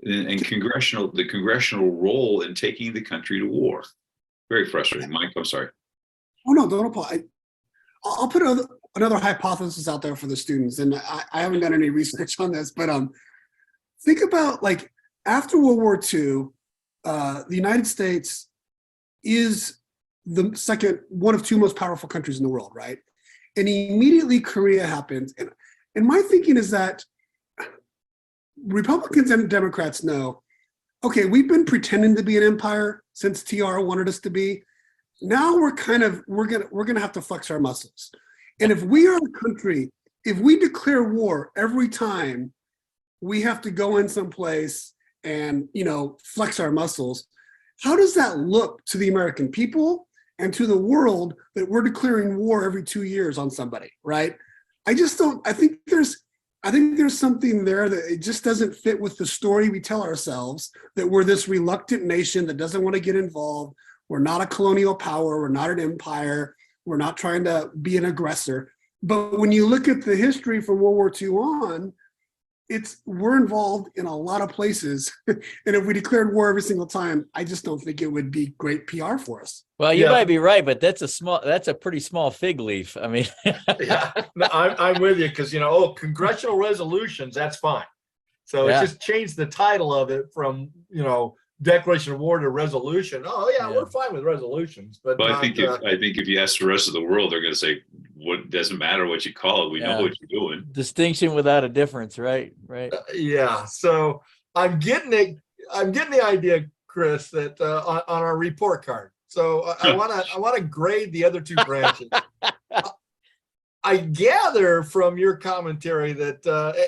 and the congressional role in taking the country to war. Very frustrating. Mike, I'm sorry. Oh, no, don't apply. I'll put another hypothesis out there for the students, and I haven't done any research on this, but think about, like, after World War II, the United States is the one of two most powerful countries in the world, right? And immediately Korea happens. And my thinking is that Republicans and Democrats know, okay, we've been pretending to be an empire since TR wanted us to be. Now we're gonna have to flex our muscles. And if we are a country, if we declare war every time we have to go in someplace and, you know, flex our muscles, how does that look to the American people and to the world that we're declaring war every 2 years on somebody, right? I think there's something there that it just doesn't fit with the story we tell ourselves, that we're this reluctant nation that doesn't want to get involved. We're not a colonial power. We're not an empire. We're not trying to be an aggressor. But when you look at the history from World War II on, we're involved in a lot of places. And if we declared war every single time, I just don't think it would be great PR for us. Well, you might be right, but that's a pretty small fig leaf. I mean, yeah, no, I'm with you, because, you know, congressional resolutions, that's fine. So it just changed the title of it from, you know, declaration of war to resolution. Oh yeah, Yeah. we're fine with resolutions, but But not, I think if you ask the rest of the world, they're going to say, "What doesn't matter what you call it. We know Yeah. what you're doing." Distinction without a difference, right? Right. yeah. So I'm getting it. I'm getting the idea, Chris, that on our report card. So I want to grade the other two branches. I gather from your commentary that,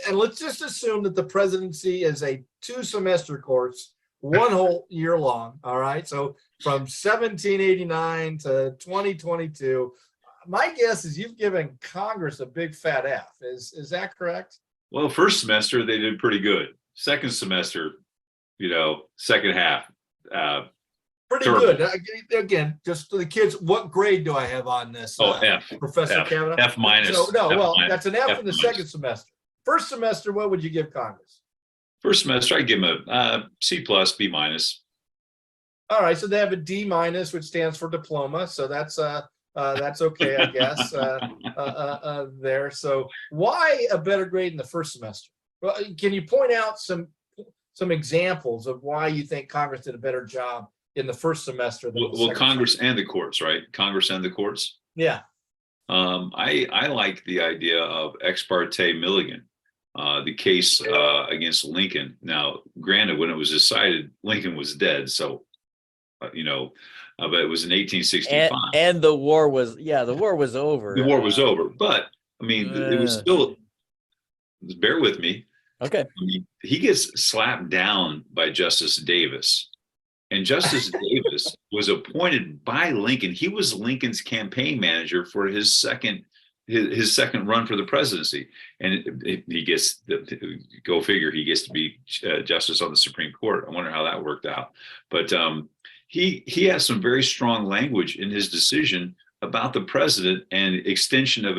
and let's just assume that the presidency is a 2-semester course, 1 whole year long. All right. So from 1789 to 2022, my guess is you've given Congress a big fat F. Is that correct? Well, first semester they did pretty good. Second semester, second half, Pretty terrible. good. Again, just to the kids, what grade do I have on this? F, Professor F, Kavanaugh? F minus. So, no, F well, minus, that's an F in the minus. second semester. First semester, what would you give Congress? First semester, I give them a C plus, B minus. All right, so they have a D minus, which stands for diploma. So that's okay, I guess. There. So why a better grade in the first semester? Well, can you point out some examples of why you think Congress did a better job in the first semester than the second Congress semester? and the courts, right? Congress and the courts. Yeah. I like the idea of Ex parte Milligan, the case against Lincoln. Now, granted, when it was decided, Lincoln was dead. So, but it was in 1865. And the war was over. The war was over. But, I mean, it was still, bear with me. Okay. I mean, he gets slapped down by Justice Davis. And Justice Davis was appointed by Lincoln. He was Lincoln's campaign manager for his second run for the presidency. And he gets, go figure, he gets to be justice on the Supreme Court. I wonder how that worked out. But he has some very strong language in his decision about the president and extension of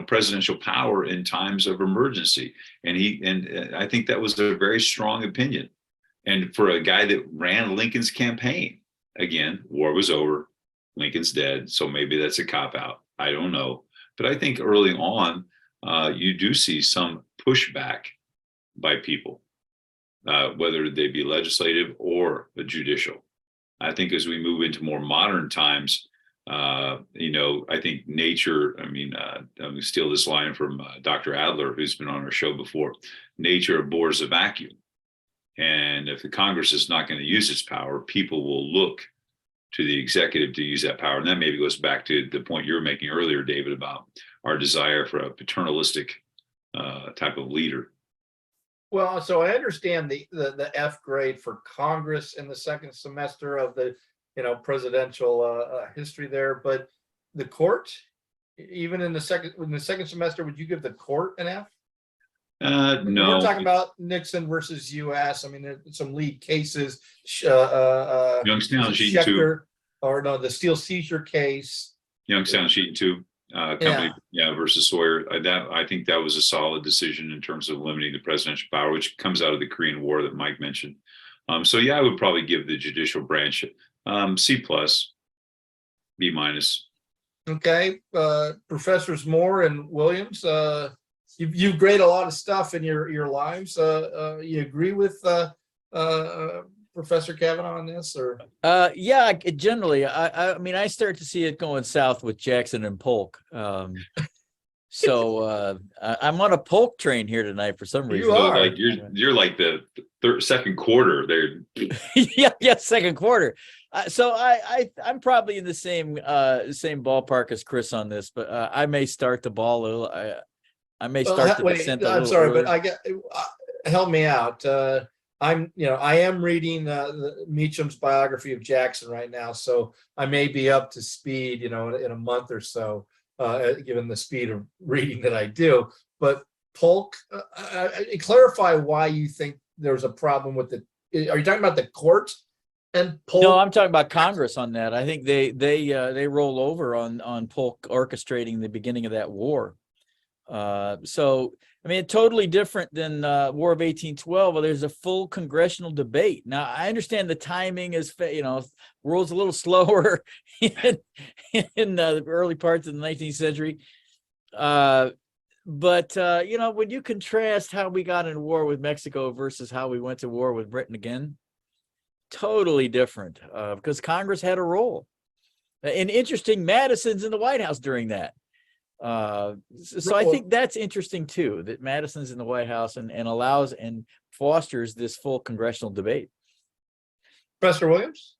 presidential power in times of emergency. And I think that was a very strong opinion. And for a guy that ran Lincoln's campaign, again, war was over, Lincoln's dead, so maybe that's a cop-out. I don't know. But I think early on, you do see some pushback by people, whether they be legislative or judicial. I think as we move into more modern times, I think nature, I'm going to steal this line from Dr. Adler, who's been on our show before, nature abhors a vacuum. And if the Congress is not going to use its power, people will look to the executive to use that power. And that maybe goes back to the point you were making earlier, David, about our desire for a paternalistic type of leader. Well, so I understand the F grade for Congress in the second semester of the presidential history there, but the court, even in the second semester, would you give the court an F? No. We're talking about Nixon versus U.S. I mean, there's some lead cases. Youngstown Sheet 2. Or no, the steel seizure case. Youngstown Sheet 2. Company, versus Sawyer. I think that was a solid decision in terms of limiting the presidential power, which comes out of the Korean War that Mike mentioned. I would probably give the judicial branch C plus, B minus. Okay, Professors Moore and Williams, you grade a lot of stuff in your lives. You agree with Professor Kavanaugh on this, or? Yeah, generally, I mean, I start to see it going south with Jackson and Polk. So I'm on a Polk train here tonight for some reason. You are. Like you're like the second quarter there. yeah, second quarter. So I'm probably in the same ballpark as Chris on this, but I may start the ball a little. I may start the descent a little. I'm sorry, early. but help me out. I am reading Meacham's biography of Jackson right now, so I may be up to speed, in a month or so, given the speed of reading that I do. But Polk, clarify why you think there's a problem with it. Are you talking about the court and Polk? No, I'm talking about Congress on that. I think they roll over on Polk orchestrating the beginning of that war. So, I mean, totally different than War of 1812. Well, there's a full congressional debate. Now, I understand the timing is, world's a little slower in the early parts of the 19th century. But when you contrast how we got in war with Mexico versus how we went to war with Britain again, totally different because Congress had a role. And interesting, Madison's in the White House during that. So I think that's interesting too, that Madison's in the White House and allows and fosters this full congressional debate. Professor Williams?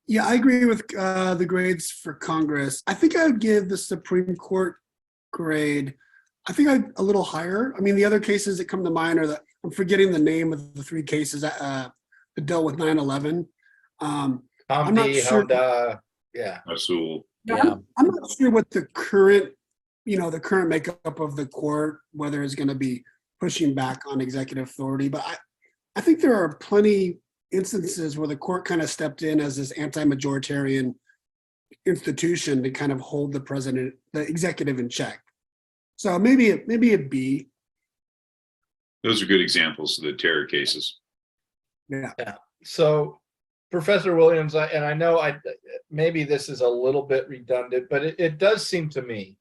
Yeah, I agree with the grades for Congress. I think I would give the Supreme Court grade, I think a little higher. I mean, the other cases that come to mind are I'm forgetting the name of the three cases that dealt with 9/11. I'm not sure. Yeah. Rasul. Yeah. I'm not sure what the current makeup of the court, whether it's going to be pushing back on executive authority, but I think there are plenty instances where the court kind of stepped in as this anti-majoritarian institution to kind of hold the executive in check. So maybe a B. Those are good examples of the terror cases. Yeah. So, Professor Williams, I know maybe this is a little bit redundant, but it does seem to me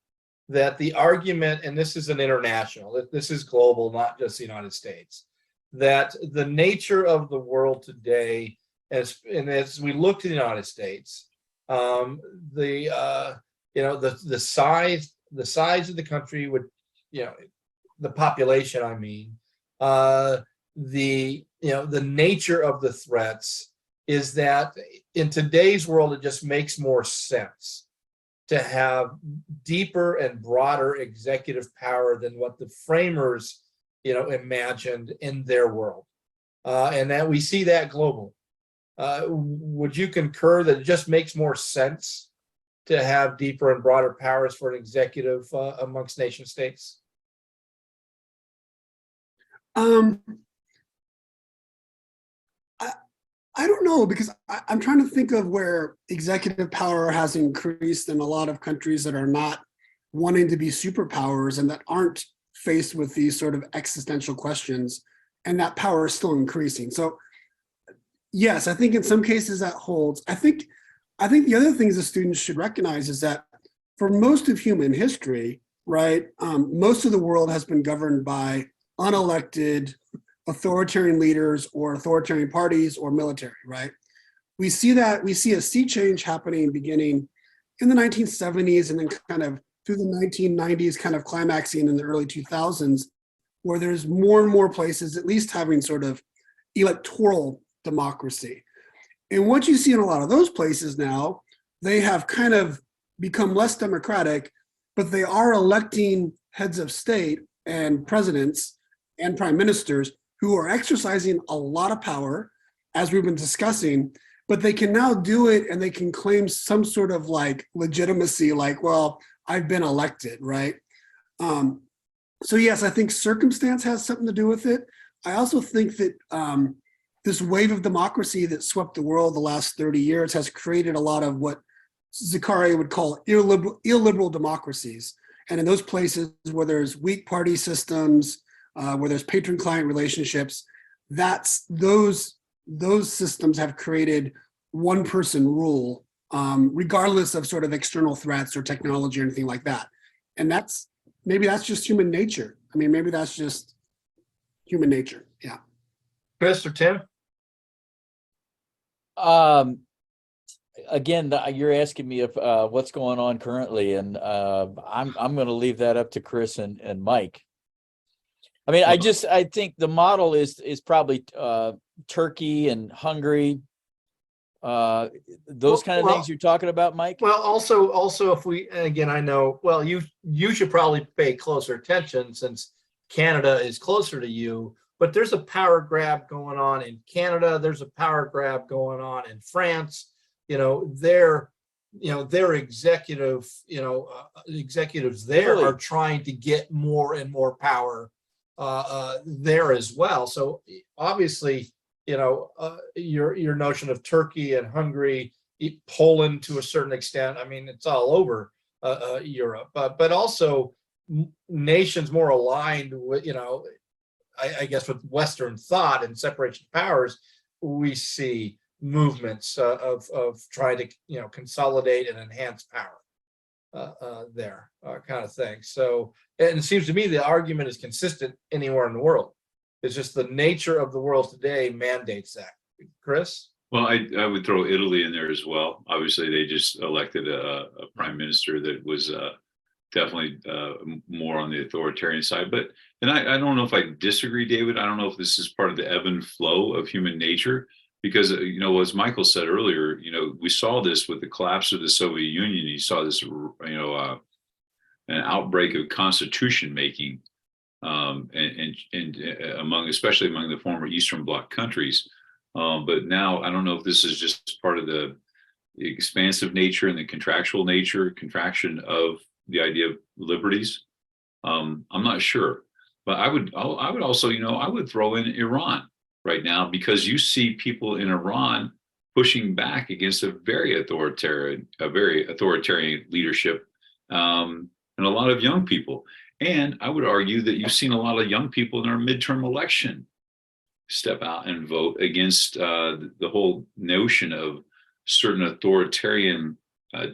that the argument, and this is an international, this is global, not just the United States, that the nature of the world today, as we look to the United States, the size of the country would, the population, I mean, the nature of the threats is that in today's world, it just makes more sense to have deeper and broader executive power than what the framers, imagined in their world. And that we see that globally. Would you concur that it just makes more sense to have deeper and broader powers for an executive amongst nation states? I don't know, because I'm trying to think of where executive power has increased in a lot of countries that are not wanting to be superpowers and that aren't faced with these sort of existential questions, and that power is still increasing. So yes, I think in some cases that holds. I think the other things the students should recognize is that for most of human history, right, most of the world has been governed by unelected authoritarian leaders or authoritarian parties or military, right? We see a sea change happening beginning in the 1970s and then kind of through the 1990s, kind of climaxing in the early 2000s, where there's more and more places at least having sort of electoral democracy. And what you see in a lot of those places now, they have kind of become less democratic, but they are electing heads of state and presidents and prime ministers who are exercising a lot of power, as we've been discussing, but they can now do it and they can claim some sort of like legitimacy, like, well, I've been elected, right? So yes, I think circumstance has something to do with it. I also think that this wave of democracy that swept the world the last 30 years has created a lot of what Zakaria would call illiberal democracies. And in those places where there's weak party systems, where there's patron-client relationships, those systems have created one-person rule, regardless of sort of external threats or technology or anything like that. And maybe that's just human nature. I mean, maybe that's just human nature. Yeah. Chris or Tim? Again, you're asking me if what's going on currently, and I'm going to leave that up to Chris and Mike. I mean, I think the model is probably Turkey and Hungary, those kind of things you're talking about, Mike. Well, also, if we, again, I know, well, you should probably pay closer attention since Canada is closer to you. But there's a power grab going on in Canada. There's a power grab going on in France. Their executive, executives there are trying to get more and more power there as well. So obviously, your notion of Turkey and Hungary, Poland to a certain extent. I mean, it's all over Europe, but also nations more aligned with, I guess with Western thought and separation of powers, we see movements of trying to consolidate and enhance power there, kind of thing. So, and it seems to me the argument is consistent anywhere in the world. It's just the nature of the world today mandates that. Chris? Well, I would throw Italy in there as well. Obviously, they just elected a prime minister that was definitely more on the authoritarian side. But and I don't know if I disagree, David. I don't know if this is part of the ebb and flow of human nature, because as Michael said earlier, we saw this with the collapse of the Soviet Union. You saw this, an outbreak of constitution making, and especially among the former Eastern Bloc countries. But now I don't know if this is just part of the expansive nature and the contraction of the idea of liberties. I'm not sure, but I would also, I would throw in Iran right now, because you see people in Iran pushing back against a very authoritarian leadership, and a lot of young people. And I would argue that you've seen a lot of young people in our midterm election step out and vote against the whole notion of certain authoritarian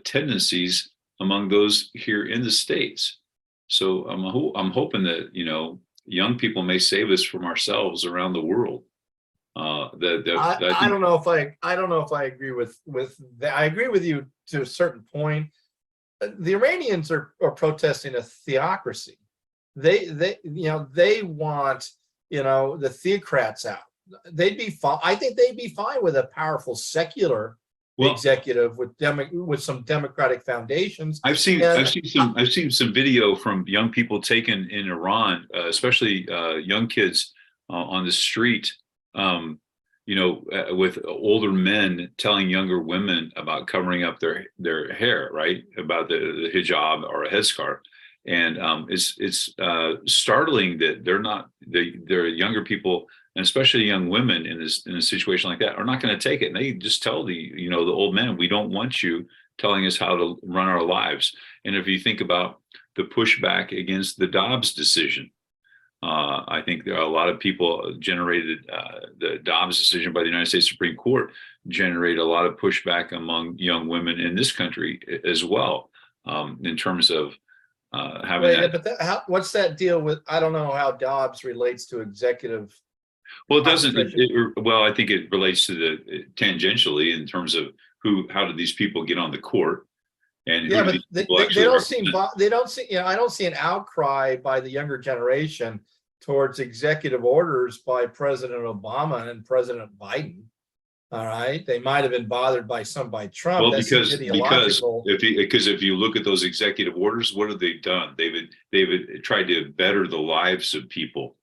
tendencies among those here in the States. So I'm hoping that, young people may save us from ourselves around the world. I don't know if I agree with that. I agree with you to a certain point. The Iranians are protesting a theocracy. They want, the theocrats out. They'd be fine. I think they'd be fine with a powerful secular executive with some democratic foundations. I've seen some video from young people taken in Iran, especially young kids on the street, with older men telling younger women about covering up their hair, right? About the hijab or a headscarf. And it's startling that they're younger people, and especially young women in a situation like that, are not going to take it. And they just tell the old men, we don't want you telling us how to run our lives. And if you think about the pushback against the Dobbs decision, I think there are a lot of people generated, the Dobbs decision by the United States Supreme Court generated a lot of pushback among young women in this country as well, in terms of having what's that deal with? I don't know how Dobbs relates to executive. Well, it doesn't. I think it relates to the tangentially in terms of how did these people get on the court, and but they don't seem. They don't see. I don't see an outcry by the younger generation towards executive orders by President Obama and President Biden. All right, they might have been bothered by Trump. Well, because if you look at those executive orders, what have they done? They've tried to better the lives of people.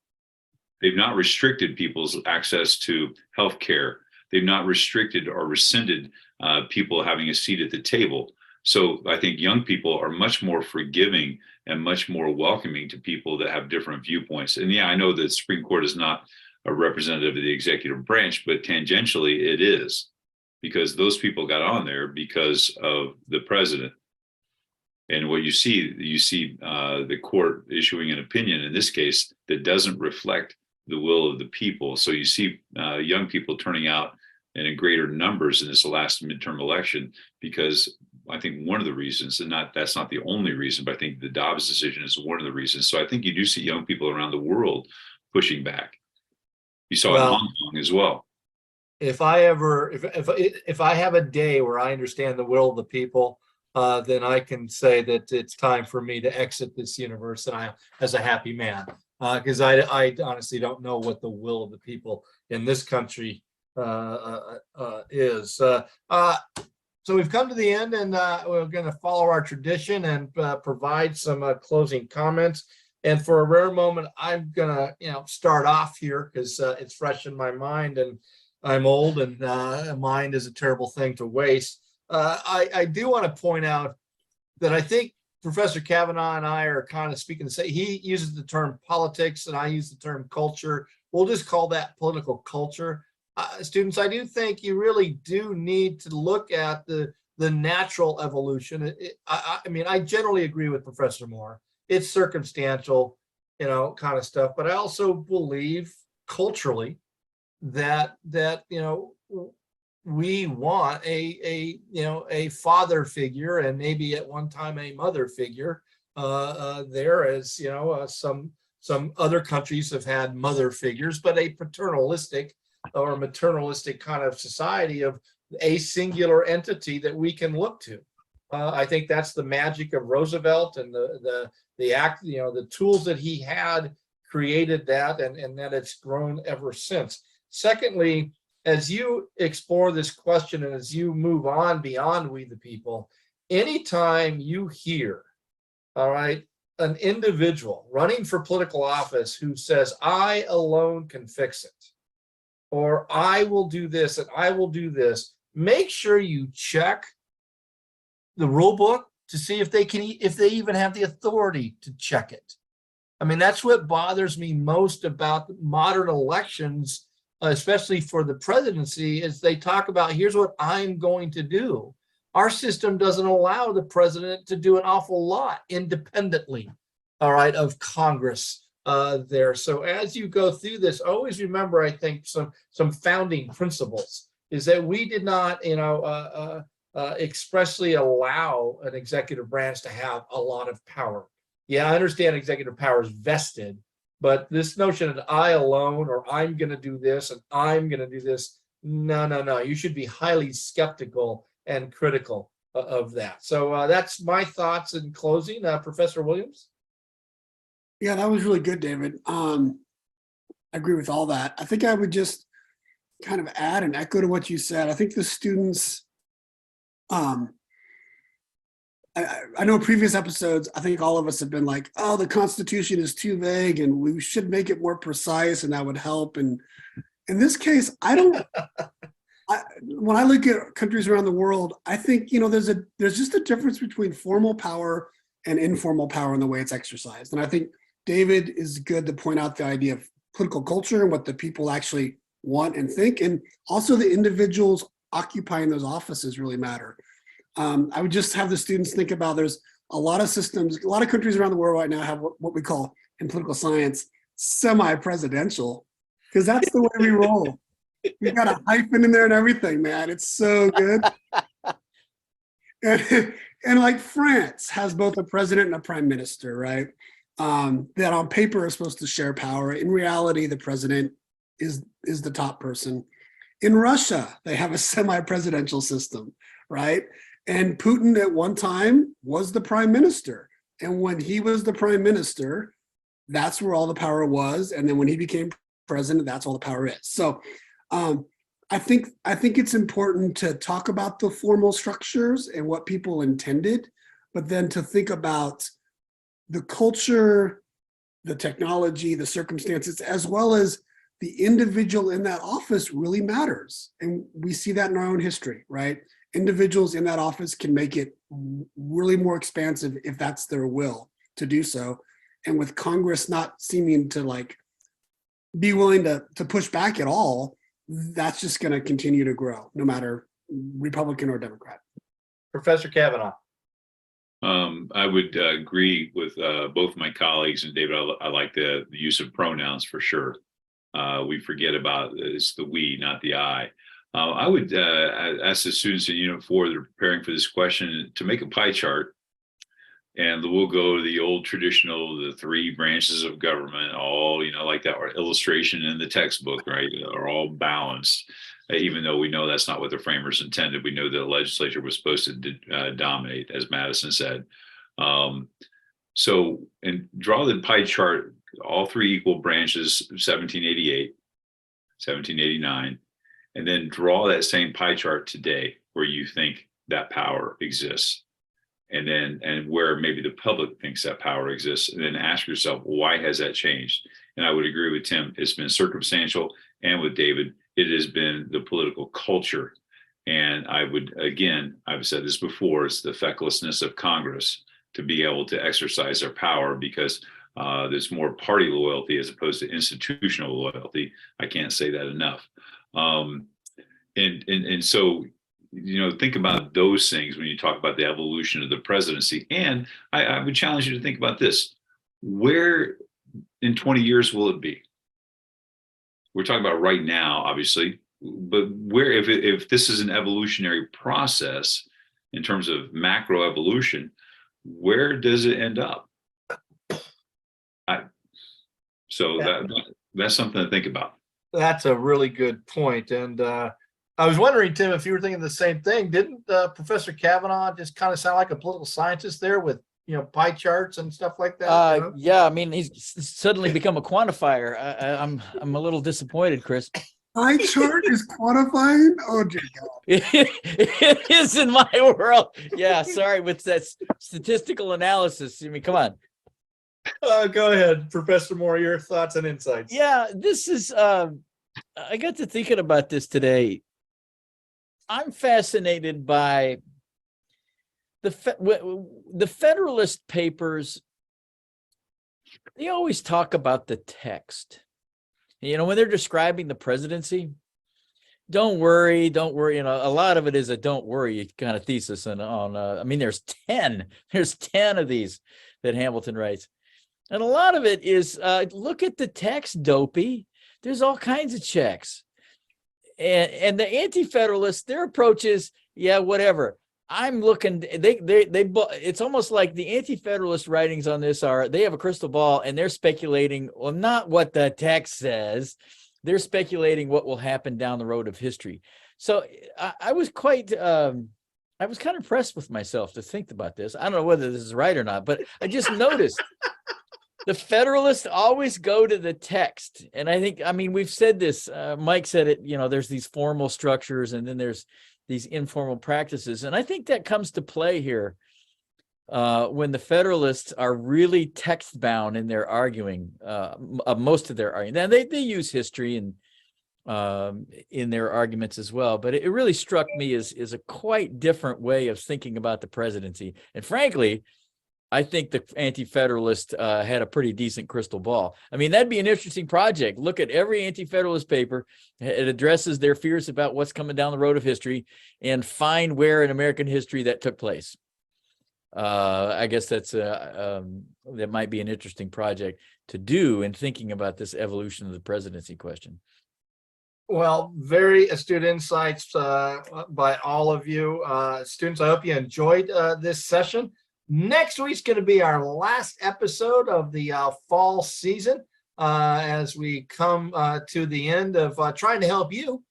They've not restricted people's access to health care. They've not restricted or rescinded people having a seat at the table. So I think young people are much more forgiving and much more welcoming to people that have different viewpoints. And I know that the Supreme Court is not a representative of the executive branch, but tangentially it is, because those people got on there because of the president. And what you see the court issuing an opinion in this case that doesn't reflect the will of the people. So you see young people turning out in greater numbers in this last midterm election, because I think one of the reasons, and that's not the only reason, but I think the Dobbs decision is one of the reasons. So I think you do see young people around the world pushing back. You saw it in Hong Kong as well. If I have a day where I understand the will of the people, then I can say that it's time for me to exit this universe, and as a happy man, because I honestly don't know what the will of the people in this country is. So we've come to the end, and we're going to follow our tradition and provide some closing comments. And for a rare moment, I'm going to start off here because it's fresh in my mind, and I'm old, and mind is a terrible thing to waste. I do want to point out that I think Professor Kavanaugh and I are kind of speaking the same. He uses the term politics, and I use the term culture. We'll just call that political culture. Students, I do think you really do need to look at the natural evolution. I generally agree with Professor Moore. It's circumstantial, kind of stuff. But I also believe culturally that we want a father figure, and maybe at one time a mother figure there, as some other countries have had mother figures, but a paternalistic or maternalistic kind of society of a singular entity that we can look to. I think that's the magic of Roosevelt, and the act, the tools that he had created that, and that it's grown ever since. Secondly, as you explore this question and as you move on beyond we the people, anytime you hear, all right, an individual running for political office who says, I alone can fix it, or I will do this and I will do this, make sure you check the rule book to see if they even have the authority to check it. I mean, that's what bothers me most about modern elections, especially for the presidency, is they talk about, here's what I'm going to do. Our system doesn't allow the president to do an awful lot independently, all right, of Congress there. So as you go through this, always remember, I think, some founding principles is that we did not, expressly allow an executive branch to have a lot of power. Yeah, I understand executive power is vested, but this notion that I alone, or I'm going to do this and I'm going to do this, no. You should be highly skeptical and critical of that. So that's my thoughts in closing. Professor Williams? Yeah, that was really good, David. I agree with all that. I think I would just kind of add and echo to what you said. I think the students, I know previous episodes, I think all of us have been like, oh, the Constitution is too vague and we should make it more precise and that would help. And in this case, when I look at countries around the world, I think, there's just a difference between formal power and informal power in the way it's exercised. And I think David is good to point out the idea of political culture and what the people actually want and think. And also the individuals occupying those offices really matter. I would just have the students think about, there's a lot of systems, a lot of countries around the world right now have what we call in political science, semi-presidential, because that's the way we roll. We've got a hyphen in there and everything, man. It's so good. And like France has both a president and a prime minister, right? That on paper are supposed to share power. In reality, the president is the top person. In Russia, they have a semi-presidential system, right? And Putin at one time was the prime minister. And when he was the prime minister, that's where all the power was. And then when he became president, that's all the power is. So I think it's important to talk about the formal structures and what people intended, but then to think about the culture, the technology, the circumstances, as well as the individual in that office really matters. And we see that in our own history, right? Individuals in that office can make it really more expansive if that's their will to do so. And with Congress not seeming to be willing to push back at all, that's just going to continue to grow, no matter Republican or Democrat. Professor Kavanaugh. I would agree with both my colleagues, and David, I like the use of pronouns for sure. We forget about it's the we, not the I. I would ask the students in Unit 4 that are preparing for this question to make a pie chart, and we'll go to the old traditional, the three branches of government, all, like that illustration in the textbook, right, are all balanced, even though we know that's not what the framers intended. We know that the legislature was supposed to dominate, as Madison said. So, and draw the pie chart, all three equal branches, 1788, 1789, and then draw that same pie chart today where you think that power exists. And where maybe the public thinks that power exists, and then ask yourself, why has that changed? And I would agree with Tim, it's been circumstantial, and with David, it has been the political culture. And I've said this before, it's the fecklessness of Congress to be able to exercise their power, because there's more party loyalty as opposed to institutional loyalty. I can't say that enough. And so, think about those things when you talk about the evolution of the presidency. And I would challenge you to think about this. Where in 20 years will it be? We're talking about right now, obviously, but where, if this is an evolutionary process in terms of macro evolution, where does it end up? That's something to think about. That's a really good point. And I was wondering, Tim, if you were thinking the same thing. Didn't Professor Kavanaugh just kind of sound like a political scientist there with, pie charts and stuff like that? Yeah, I mean, he's suddenly become a quantifier. I'm a little disappointed, Chris. Pie chart is quantifying? Oh, dear God. It is in my world. Yeah, sorry, with that statistical analysis. I mean, come on. Go ahead, Professor Moore, your thoughts and insights. Yeah, this is, I got to thinking about this today. I'm fascinated by the Federalist Papers. They always talk about the text. When they're describing the presidency, don't worry. A lot of it is a don't worry kind of thesis. And I mean, there's 10 of these that Hamilton writes. And a lot of it is, look at the text, dopey. There's all kinds of checks. And the Anti-Federalists, their approach is, yeah, whatever. I'm looking, it's almost like the Anti-Federalist writings on this they have a crystal ball and they're speculating, well, not what the text says. They're speculating what will happen down the road of history. So I was kind of impressed with myself to think about this. I don't know whether this is right or not, but I just noticed the Federalists always go to the text. And I mean, we've said this, Mike said it, there's these formal structures and then there's these informal practices. And I think that comes to play here when the Federalists are really text bound in their arguing, most of their arguing. And they use history and in their arguments as well. But it really struck me as a quite different way of thinking about the presidency. And frankly, I think the Anti-Federalist had a pretty decent crystal ball. I mean, that'd be an interesting project. Look at every Anti-Federalist paper. It addresses their fears about what's coming down the road of history and find where in American history that took place. I guess that might be an interesting project to do in thinking about this evolution of the presidency question. Well, very astute insights by all of you. Students, I hope you enjoyed this session. Next week's going to be our last episode of the fall season as we come to the end of trying to help you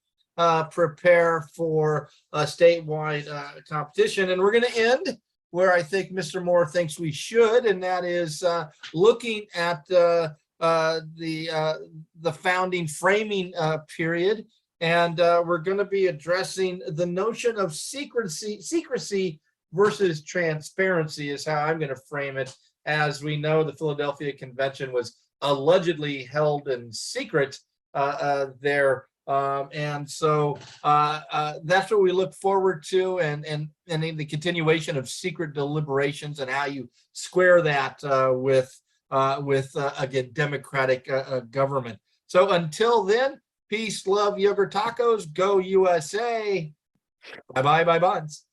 prepare for a statewide competition. And we're going to end where I think Mr. Moore thinks we should, and that is looking at the founding framing period. And we're going to be addressing the notion of secrecy versus transparency is how I'm going to frame it. As we know, the Philadelphia Convention was allegedly held in secret there. And so that's what we look forward to, and in the continuation of secret deliberations and how you square that with again, democratic government. So until then, peace, love, yogurt tacos, go USA. Bye-bye, bye-byes.